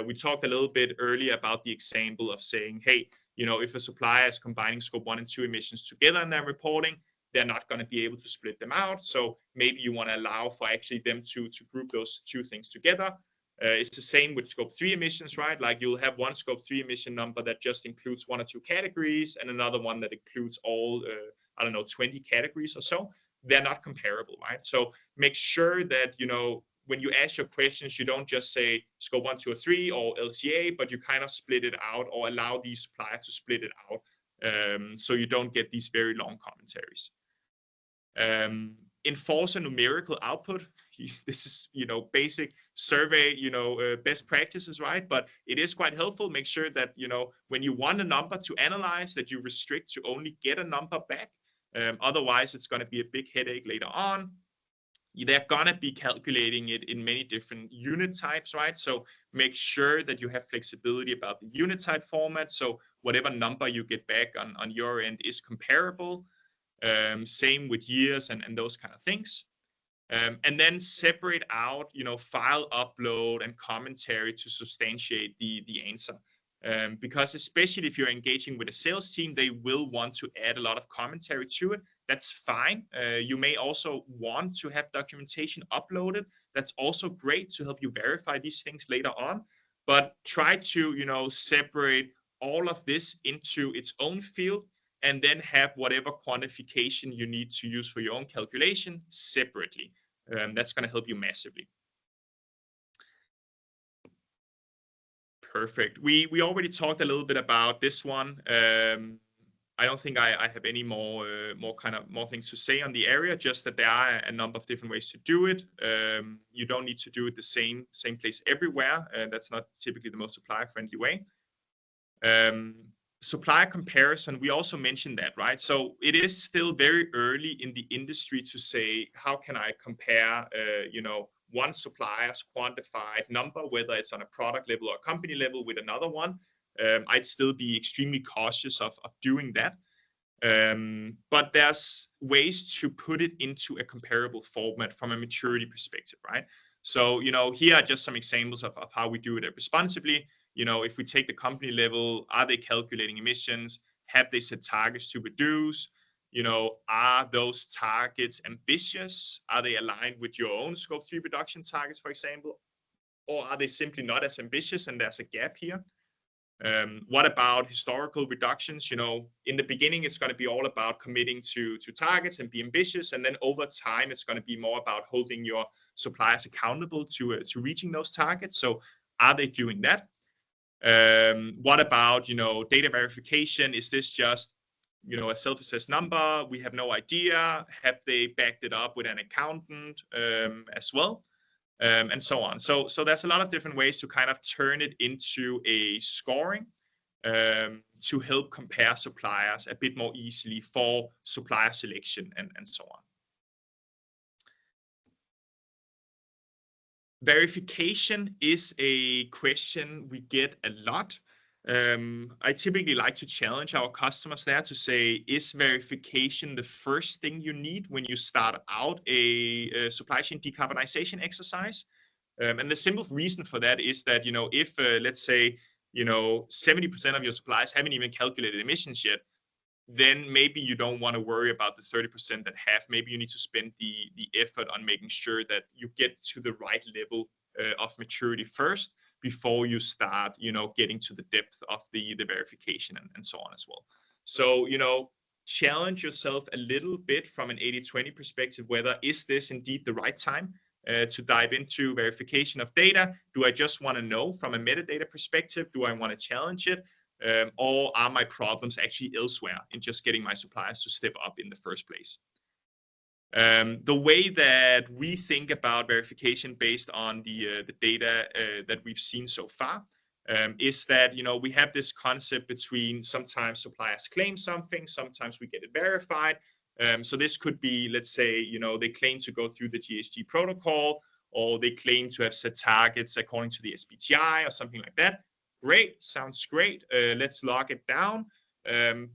We talked a little bit earlier about the example of saying, hey, if a supplier is combining scope 1 and 2 emissions together in their reporting, they're not going to be able to split them out. So maybe you want to allow for actually them to group those two things together. It's the same with scope 3 emissions, right? Like you'll have one scope 3 emission number that just includes 1 or 2 categories and another one that includes all, 20 categories or so. They're not comparable, right? So make sure that, when you ask your questions, you don't just say scope 1, 2, or 3 or LCA, but you kind of split it out or allow the supplier to split it out so you don't get these very long commentaries. Enforce a numerical output. This is, basic survey, best practices, right? But it is quite helpful. Make sure that, when you want a number to analyze, that you restrict to only get a number back. Otherwise, it's going to be a big headache later on. They're going to be calculating it in many different unit types, right? So make sure that you have flexibility about the unit type format. So whatever number you get back on your end is comparable. Same with years and those kind of things. And then separate out, file upload and commentary to substantiate the answer. Because especially if you're engaging with a sales team, they will want to add a lot of commentary to it. That's fine. You may also want to have documentation uploaded. That's also great to help you verify these things later on. But try to, separate all of this into its own field and then have whatever quantification you need to use for your own calculation separately. That's going to help you massively. Perfect. We already talked a little bit about this one. I don't think I have any more things to say on the area, just that there are a number of different ways to do it. You don't need to do it the same place everywhere. That's not typically the most supplier friendly way. supplier comparison, we also mentioned that, right? So it is still very early in the industry to say, how can I compare, one supplier's quantified number, whether it's on a product level or a company level, with another one. I'd still be extremely cautious of doing that. But there's ways to put it into a comparable format from a maturity perspective, right? So, here are just some examples of how we do it responsibly. If we take the company level, are they calculating emissions? Have they set targets to reduce? Are those targets ambitious? Are they aligned with your own Scope 3 reduction targets, for example? Or are they simply not as ambitious and there's a gap here? What about historical reductions? In the beginning, it's going to be all about committing to targets and be ambitious. And then over time, it's going to be more about holding your suppliers accountable to reaching those targets. So are they doing that? What about, data verification? Is this just, a self-assessed number? We have no idea. Have they backed it up with an accountant as well? And so on. So there's a lot of different ways to kind of turn it into a scoring to help compare suppliers a bit more easily for supplier selection and so on. Verification is a question we get a lot. I typically like to challenge our customers there to say, is verification the first thing you need when you start out a supply chain decarbonization exercise? And the simple reason for that is that, if let's say, 70% of your suppliers haven't even calculated emissions yet, then maybe you don't want to worry about the 30% that have. Maybe you need to spend the effort on making sure that you get to the right level of maturity first before you start, getting to the depth of the verification and so on as well. So, challenge yourself a little bit from an 80-20 perspective, whether is this indeed the right time to dive into verification of data? Do I just want to know from a metadata perspective? Do I want to challenge it? Or are my problems actually elsewhere in just getting my suppliers to step up in the first place? The way that we think about verification based on the data that we've seen so far is that, we have this concept between sometimes suppliers claim something, sometimes we get it verified. So this could be, let's say, they claim to go through the GHG protocol, or they claim to have set targets according to the SBTi or something like that. Great, sounds great. Let's lock it down.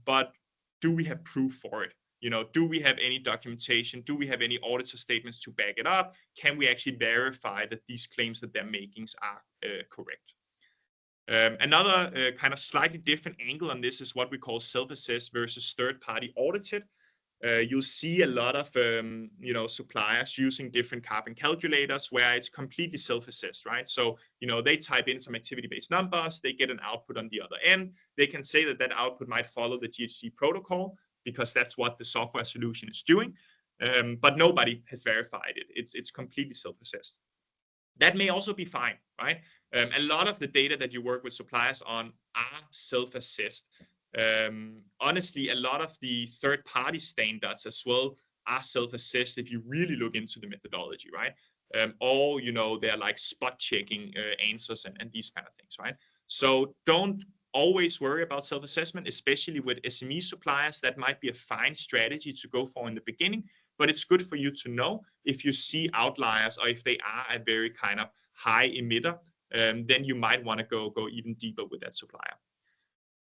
But do we have proof for it? Do we have any documentation? Do we have any auditor statements to back it up? Can we actually verify that these claims that they're making are correct? Another kind of slightly different angle on this is what we call self-assessed versus third-party audited. You'll see a lot of suppliers using different carbon calculators where it's completely self-assessed, right? So they type in some activity-based numbers, they get an output on the other end. They can say that output might follow the GHG protocol because that's what the software solution is doing, but nobody has verified it. It's completely self-assessed. That may also be fine, right? A lot of the data that you work with suppliers on are self-assessed. Honestly, a lot of the third-party standards as well are self-assessed if you really look into the methodology, right? Or, they're like spot checking answers and these kind of things, right? So don't always worry about self-assessment, especially with SME suppliers. That might be a fine strategy to go for in the beginning, but it's good for you to know if you see outliers or if they are a very kind of high emitter, then you might want to go even deeper with that supplier.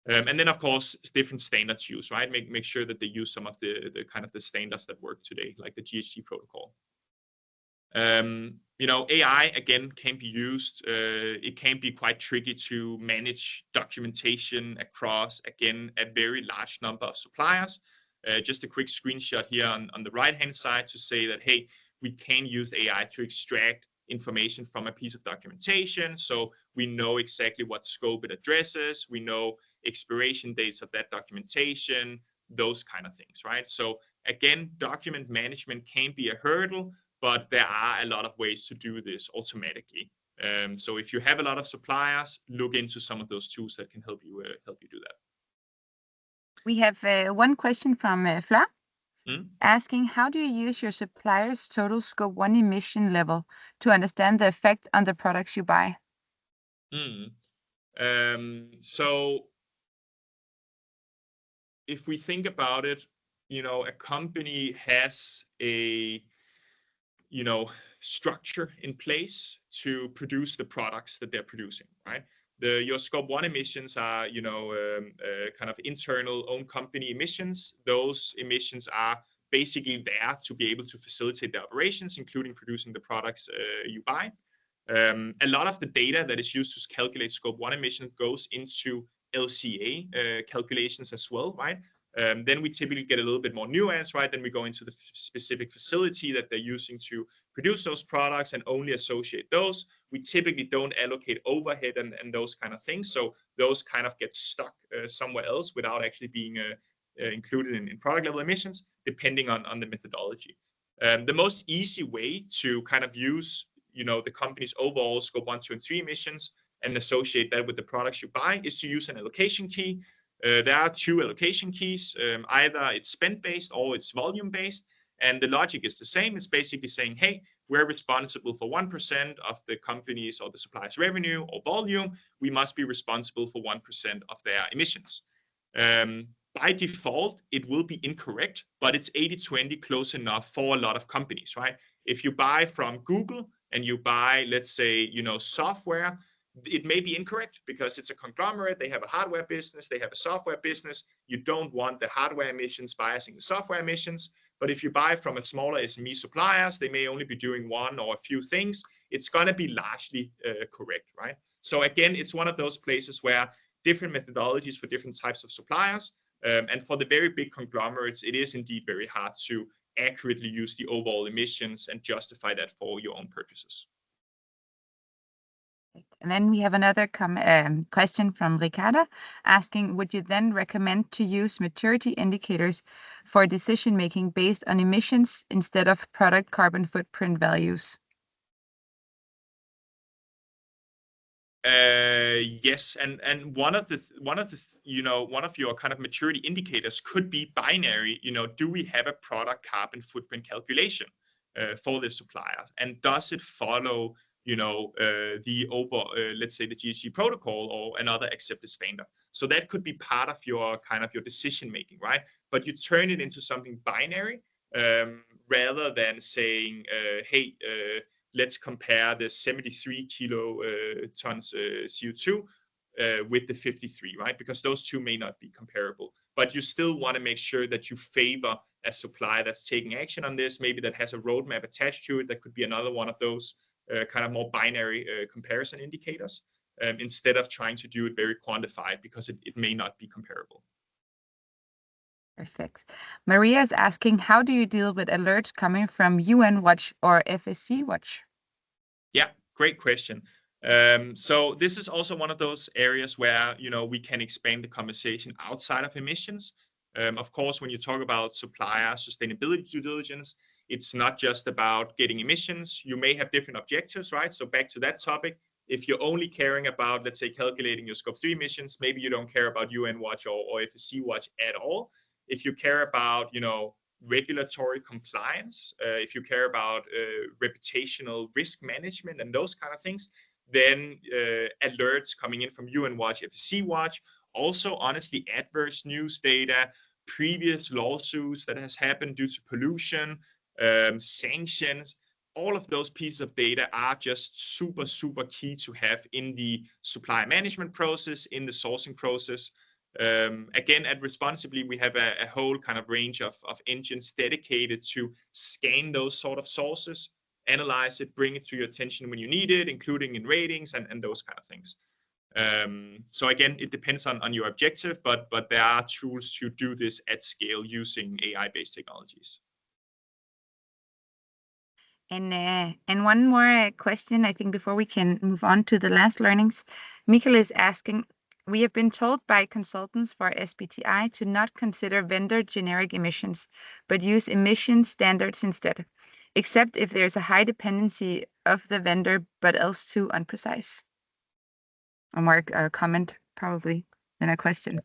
And then, of course, different standards used, right? Make sure that they use some of the kind of the standards that work today, like the GHG protocol. AI, again, can be used. It can be quite tricky to manage documentation across, again, a very large number of suppliers. Just a quick screenshot here on the right-hand side to say that, hey, we can use AI to extract information from a piece of documentation. So we know exactly what scope it addresses. We know expiration dates of that documentation, those kind of things, right? So again, document management can be a hurdle, but there are a lot of ways to do this automatically. So if you have a lot of suppliers, look into some of those tools that can help you do that. We have one question from Fleur asking, how do you use your supplier's total Scope 1 emission level to understand the effect on the products you buy? So if we think about it, a company has a, structure in place to produce the products that they're producing, right? Your scope 1 emissions are, kind of internal own company emissions. Those emissions are basically there to be able to facilitate the operations, including producing the products you buy. A lot of the data that is used to calculate scope 1 emissions goes into LCA calculations as well, right? Then we typically get a little bit more nuance, right? Then we go into the specific facility that they're using to produce those products and only associate those. We typically don't allocate overhead and those kind of things. So those kind of get stuck somewhere else without actually being included in product level emissions, depending on the methodology. The most easy way to kind of use, the company's overall scope 1, 2, and 3 emissions and associate that with the products you buy is to use an allocation key. There are 2 allocation keys. Either it's spend-based or it's volume-based. And the logic is the same. It's basically saying, hey, we're responsible for 1% of the company's or the supplier's revenue or volume. We must be responsible for 1% of their emissions. By default, it will be incorrect, but it's 80-20 close enough for a lot of companies, right? If you buy from Google and you buy, let's say, software, it may be incorrect because it's a conglomerate. They have a hardware business. They have a software business. You don't want the hardware emissions biasing the software emissions. But if you buy from a smaller SME suppliers, they may only be doing one or a few things. It's going to be largely correct, right? So again, it's one of those places where different methodologies for different types of suppliers. And for the very big conglomerates, it is indeed very hard to accurately use the overall emissions and justify that for your own purchases. And then we have another question from Ricarda asking, would you then recommend to use maturity indicators for decision making based on emissions instead of product carbon footprint values? Yes, and one of your kind of maturity indicators could be binary. Do we have a product carbon footprint calculation for the supplier, and does it follow let's say the GHG protocol or another accepted standard? So that could be part of your decision making, right? But you turn it into something binary rather than saying, hey, let's compare the 73 kilotons CO2 with the 53, right? Because those two may not be comparable. But you still want to make sure that you favor a supplier that's taking action on this, maybe that has a roadmap attached to it. That could be another one of those kind of more binary comparison indicators instead of trying to do it very quantified because it may not be comparable. Perfect. Maria is asking, how do you deal with alerts coming from UN Watch or FSC Watch? Yeah, great question. So this is also one of those areas where we can expand the conversation outside of emissions. Of course, when you talk about supplier sustainability due diligence, it's not just about getting emissions. You may have different objectives, right? So back to that topic, if you're only caring about, let's say, calculating your scope 3 emissions, maybe you don't care about UN Watch or FSC Watch at all. If you care about, regulatory compliance, if you care about reputational risk management and those kind of things, then alerts coming in from UN Watch, FSC Watch, also honestly adverse news data, previous lawsuits that has happened due to pollution, sanctions, all of those pieces of data are just super, super key to have in the supply management process, in the sourcing process. Again, at Responsibly, we have a whole kind of range of engines dedicated to scan those sort of sources, analyze it, bring it to your attention when you need it, including in ratings and those kind of things. So again, it depends on your objective, but there are tools to do this at scale using AI-based technologies. And one more question, I think, before we can move on to the last learnings. Michael is asking, we have been told by consultants for SBTI to not consider vendor generic emissions, but use emission standards instead, except if there's a high dependency of the vendor, but else too unprecise. A more comment, probably, than a question.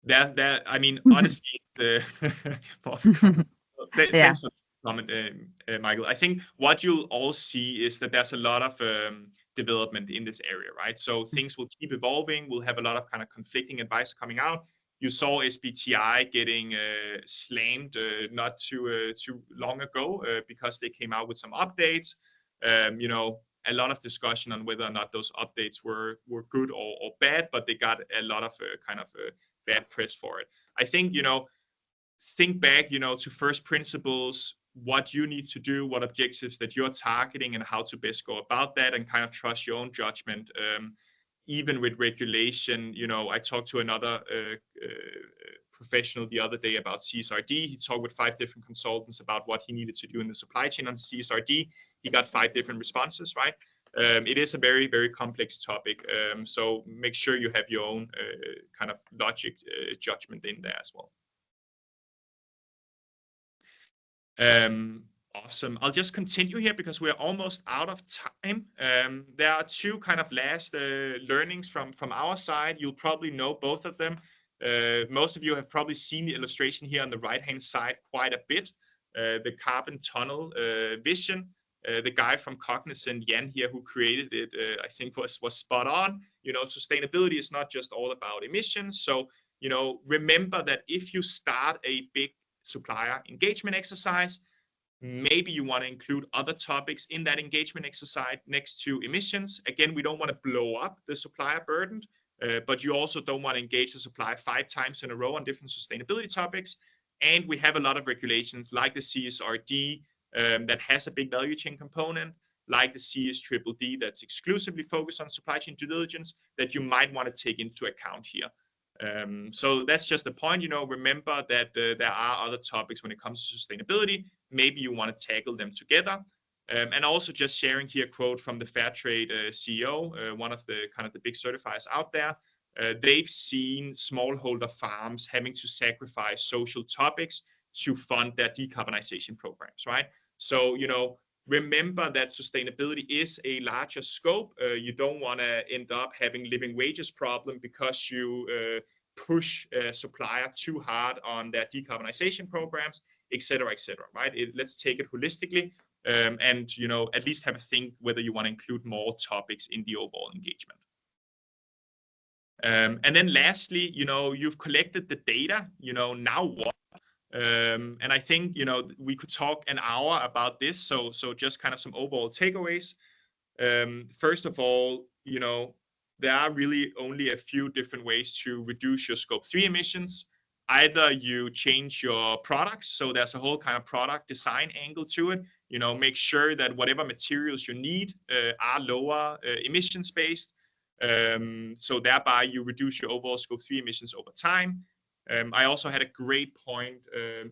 That I mean, honestly, thanks for the comment, Michael. I think what you'll all see is that there's a lot of development in this area, right? So things will keep evolving. We'll have a lot of kind of conflicting advice coming out. You saw SBTI getting slammed not too long ago because they came out with some updates. A lot of discussion on whether or not those updates were good or bad, but they got a lot of bad press for it. I think, think back, to first principles, what you need to do, what objectives that you're targeting, and how to best go about that, and kind of trust your own judgment. Even with regulation, I talked to another professional the other day about CSRD. He talked with 5 different consultants about what he needed to do in the supply chain on CSRD. He got 5 different responses, right? It is a very, very complex topic. So make sure you have your own kind of logic judgment in there as well. Awesome. I'll just continue here because we're almost out of time. There are 2 kind of last learnings from our side. You'll probably know both of them. Most of you have probably seen the illustration here on the right-hand side quite a bit. The carbon tunnel vision. The guy from Cognizant, Jan here, who created it, I think was spot on. Sustainability is not just all about emissions. So, remember that if you start a big supplier engagement exercise, maybe you want to include other topics in that engagement exercise next to emissions. Again, we don't want to blow up the supplier burden, but you also don't want to engage the supplier 5 times in a row on different sustainability topics. And we have a lot of regulations like the CSRD that has a big value chain component, like the CSPP that's exclusively focused on supply chain due diligence, that you might want to take into account here. So that's just the point, remember that there are other topics when it comes to sustainability. Maybe you want to tackle them together. And also just sharing here a quote from the Fairtrade CEO, one of the kind of the big certifiers out there. They've seen smallholder farms having to sacrifice social topics to fund their decarbonization programs, right? So, remember that sustainability is a larger scope. You don't want to end up having living wages problem because you push a supplier too hard on their decarbonization programs, et cetera, right? Let's take it holistically and, at least have a think whether you want to include more topics in the overall engagement. And then lastly, you've collected the data, now what? And I think, we could talk an hour about this. So just kind of some overall takeaways. First of all, there are really only a few different ways to reduce your scope 3 emissions. Either you change your products. So there's a whole kind of product design angle to it. Make sure that whatever materials you need are lower emissions based. So thereby you reduce your overall scope 3 emissions over time. I also had a great point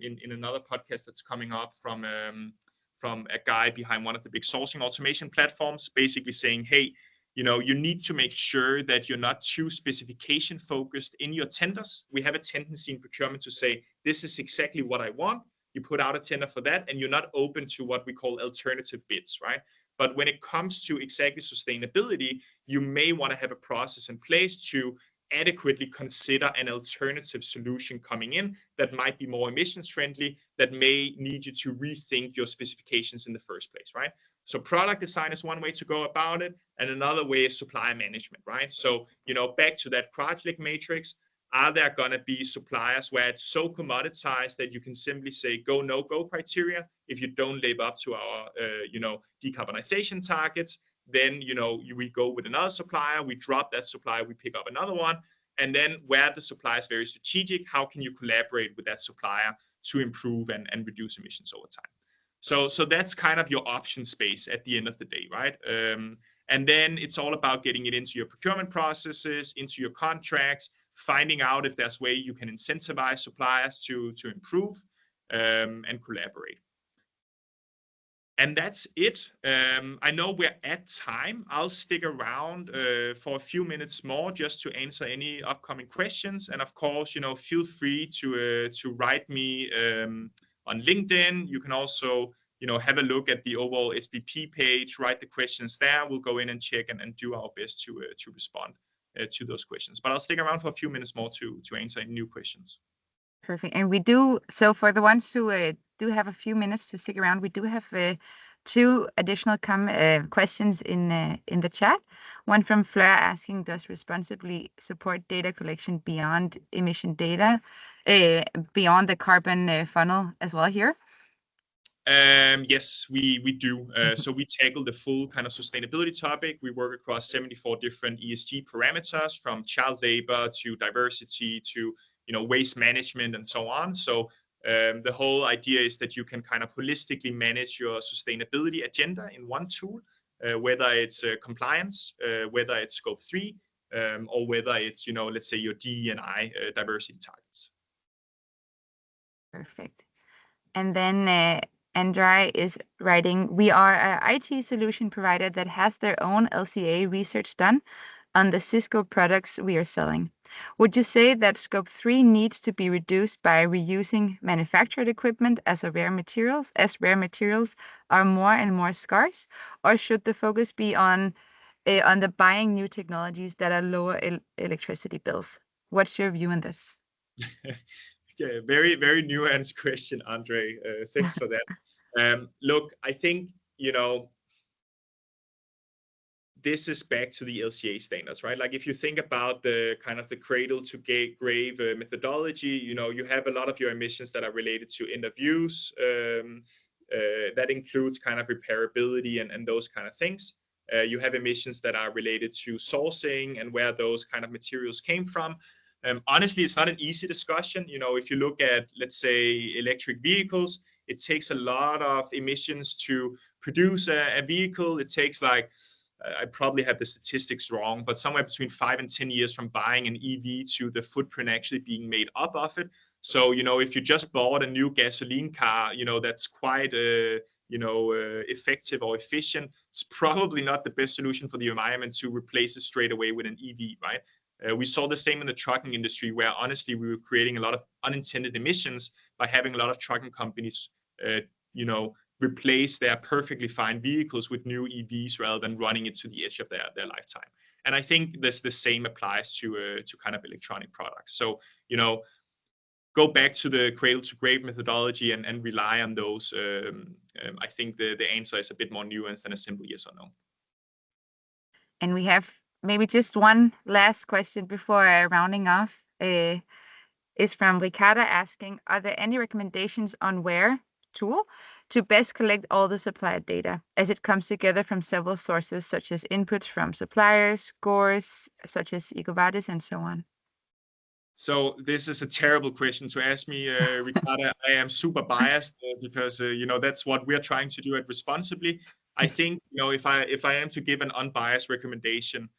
in another podcast that's coming up from a guy behind one of the big sourcing automation platforms, basically saying, hey, you need to make sure that you're not too specification focused in your tenders. We have a tendency in procurement to say, this is exactly what I want. You put out a tender for that, and you're not open to what we call alternative bids, right? But when it comes to exactly sustainability, you may want to have a process in place to adequately consider an alternative solution coming in that might be more emissions friendly, that may need you to rethink your specifications in the first place, right? So product design is one way to go about it, and another way is supplier management, right? So, back to that project matrix, are there going to be suppliers where it's so commoditized that you can simply say go, no go criteria? If you don't live up to our, decarbonization targets, then, we go with another supplier, we drop that supplier, we pick up another one. And then where the supplier is very strategic, how can you collaborate with that supplier to improve and reduce emissions over time? So that's kind of your option space at the end of the day, right? And then it's all about getting it into your procurement processes, into your contracts, finding out if there's way you can incentivize suppliers to improve and collaborate. And that's it. I know we're at time. I'll stick around for a few minutes more just to answer any upcoming questions. And of course, feel free to write me on LinkedIn. You can also, have a look at the overall SPP page, write the questions there. We'll go in and check and do our best to respond to those questions. But I'll stick around for a few minutes more to answer any new questions. Perfect. And we do, so for the ones who do have a few minutes to stick around, we do have two additional questions in the chat. One from Fleur asking, does responsibly support data collection beyond emission data, beyond the carbon funnel as well here? Yes, we do. So we tackle the full kind of sustainability topic. We work across 74 different ESG parameters, from child labor to diversity to waste management and so on. So the whole idea is that you can kind of holistically manage your sustainability agenda in one tool, whether it's compliance, whether it's scope 3, or whether it's let's say your DE&I diversity targets. Perfect. And then Andrei is writing, we are an IT solution provider that has their own LCA research done on the Cisco products we are selling. Would you say that scope 3 needs to be reduced by reusing manufactured equipment as rare materials are more and more scarce, or should the focus be on the buying new technologies that are lower electricity bills? What's your view on this? Yeah, very, very nuanced question, Andre. Thanks for that. Look, I think, this is back to the LCA standards, right? Like if you think about the kind of the cradle to grave methodology, you have a lot of your emissions that are related to end of use. That includes kind of repairability and those kind of things. You have emissions that are related to sourcing and where those kind of materials came from. Honestly, it's not an easy discussion. If you look at, let's say, electric vehicles, it takes a lot of emissions to produce a vehicle. It takes I probably have the statistics wrong, but somewhere between 5 and 10 years from buying an EV to the footprint actually being made up of it. So, if you just bought a new gasoline car, that's quite effective or efficient, it's probably not the best solution for the environment to replace it straight away with an EV, right? We saw the same in the trucking industry, where honestly we were creating a lot of unintended emissions by having a lot of trucking companies, replace their perfectly fine vehicles with new EVs rather than running it to the edge of their lifetime. And I think the same applies to kind of electronic products. So go back to the cradle to grave methodology and rely on those. I think the answer is a bit more nuanced than a simple yes or no. And we have maybe just one last question before rounding off. Is from Ricarda asking, are there any recommendations on where tool to best collect all the supplier data as it comes together from several sources, such as inputs from suppliers, scores such as EcoVadis, and so on? So this is a terrible question to ask me, Ricarda. I am super biased because that's what we're trying to do at Responsibly. I think if I am to give an unbiased recommendation,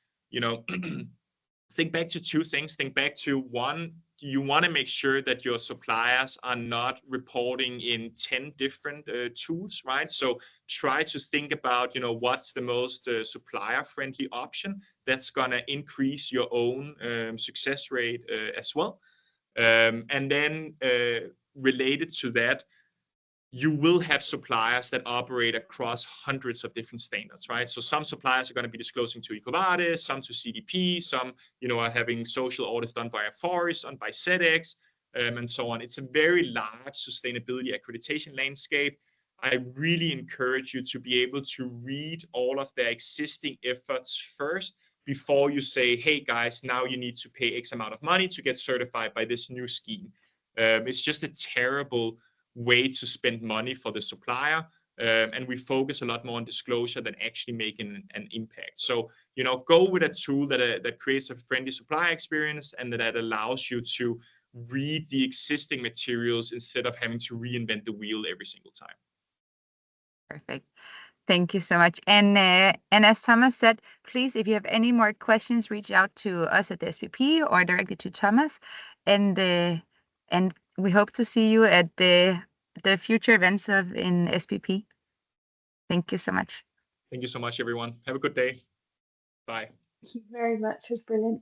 think back to two things. Think back to one, you want to make sure that your suppliers are not reporting in 10 different tools, right? So try to think about, what's the most supplier-friendly option that's going to increase your own success rate as well. And then related to that, you will have suppliers that operate across hundreds of different standards, right? So some suppliers are going to be disclosing to EcoVadis, some to CDP, some, are having social audits done by a forest, by SEDEX, and so on. It's a very large sustainability accreditation landscape. I really encourage you to be able to read all of their existing efforts first before you say, hey guys, now you need to pay X amount of money to get certified by this new scheme. It's just a terrible way to spend money for the supplier, and we focus a lot more on disclosure than actually making an impact. So go with a tool that creates a friendly supplier experience and that allows you to read the existing materials instead of having to reinvent the wheel every single time. Perfect. Thank you so much. And as Thomas said, please, if you have any more questions, reach out to us at the SPP or directly to Thomas. And we hope to see you at the future events in SPP. Thank you so much. Thank you so much, everyone. Have a good day. Bye. Thank you very much. It was brilliant.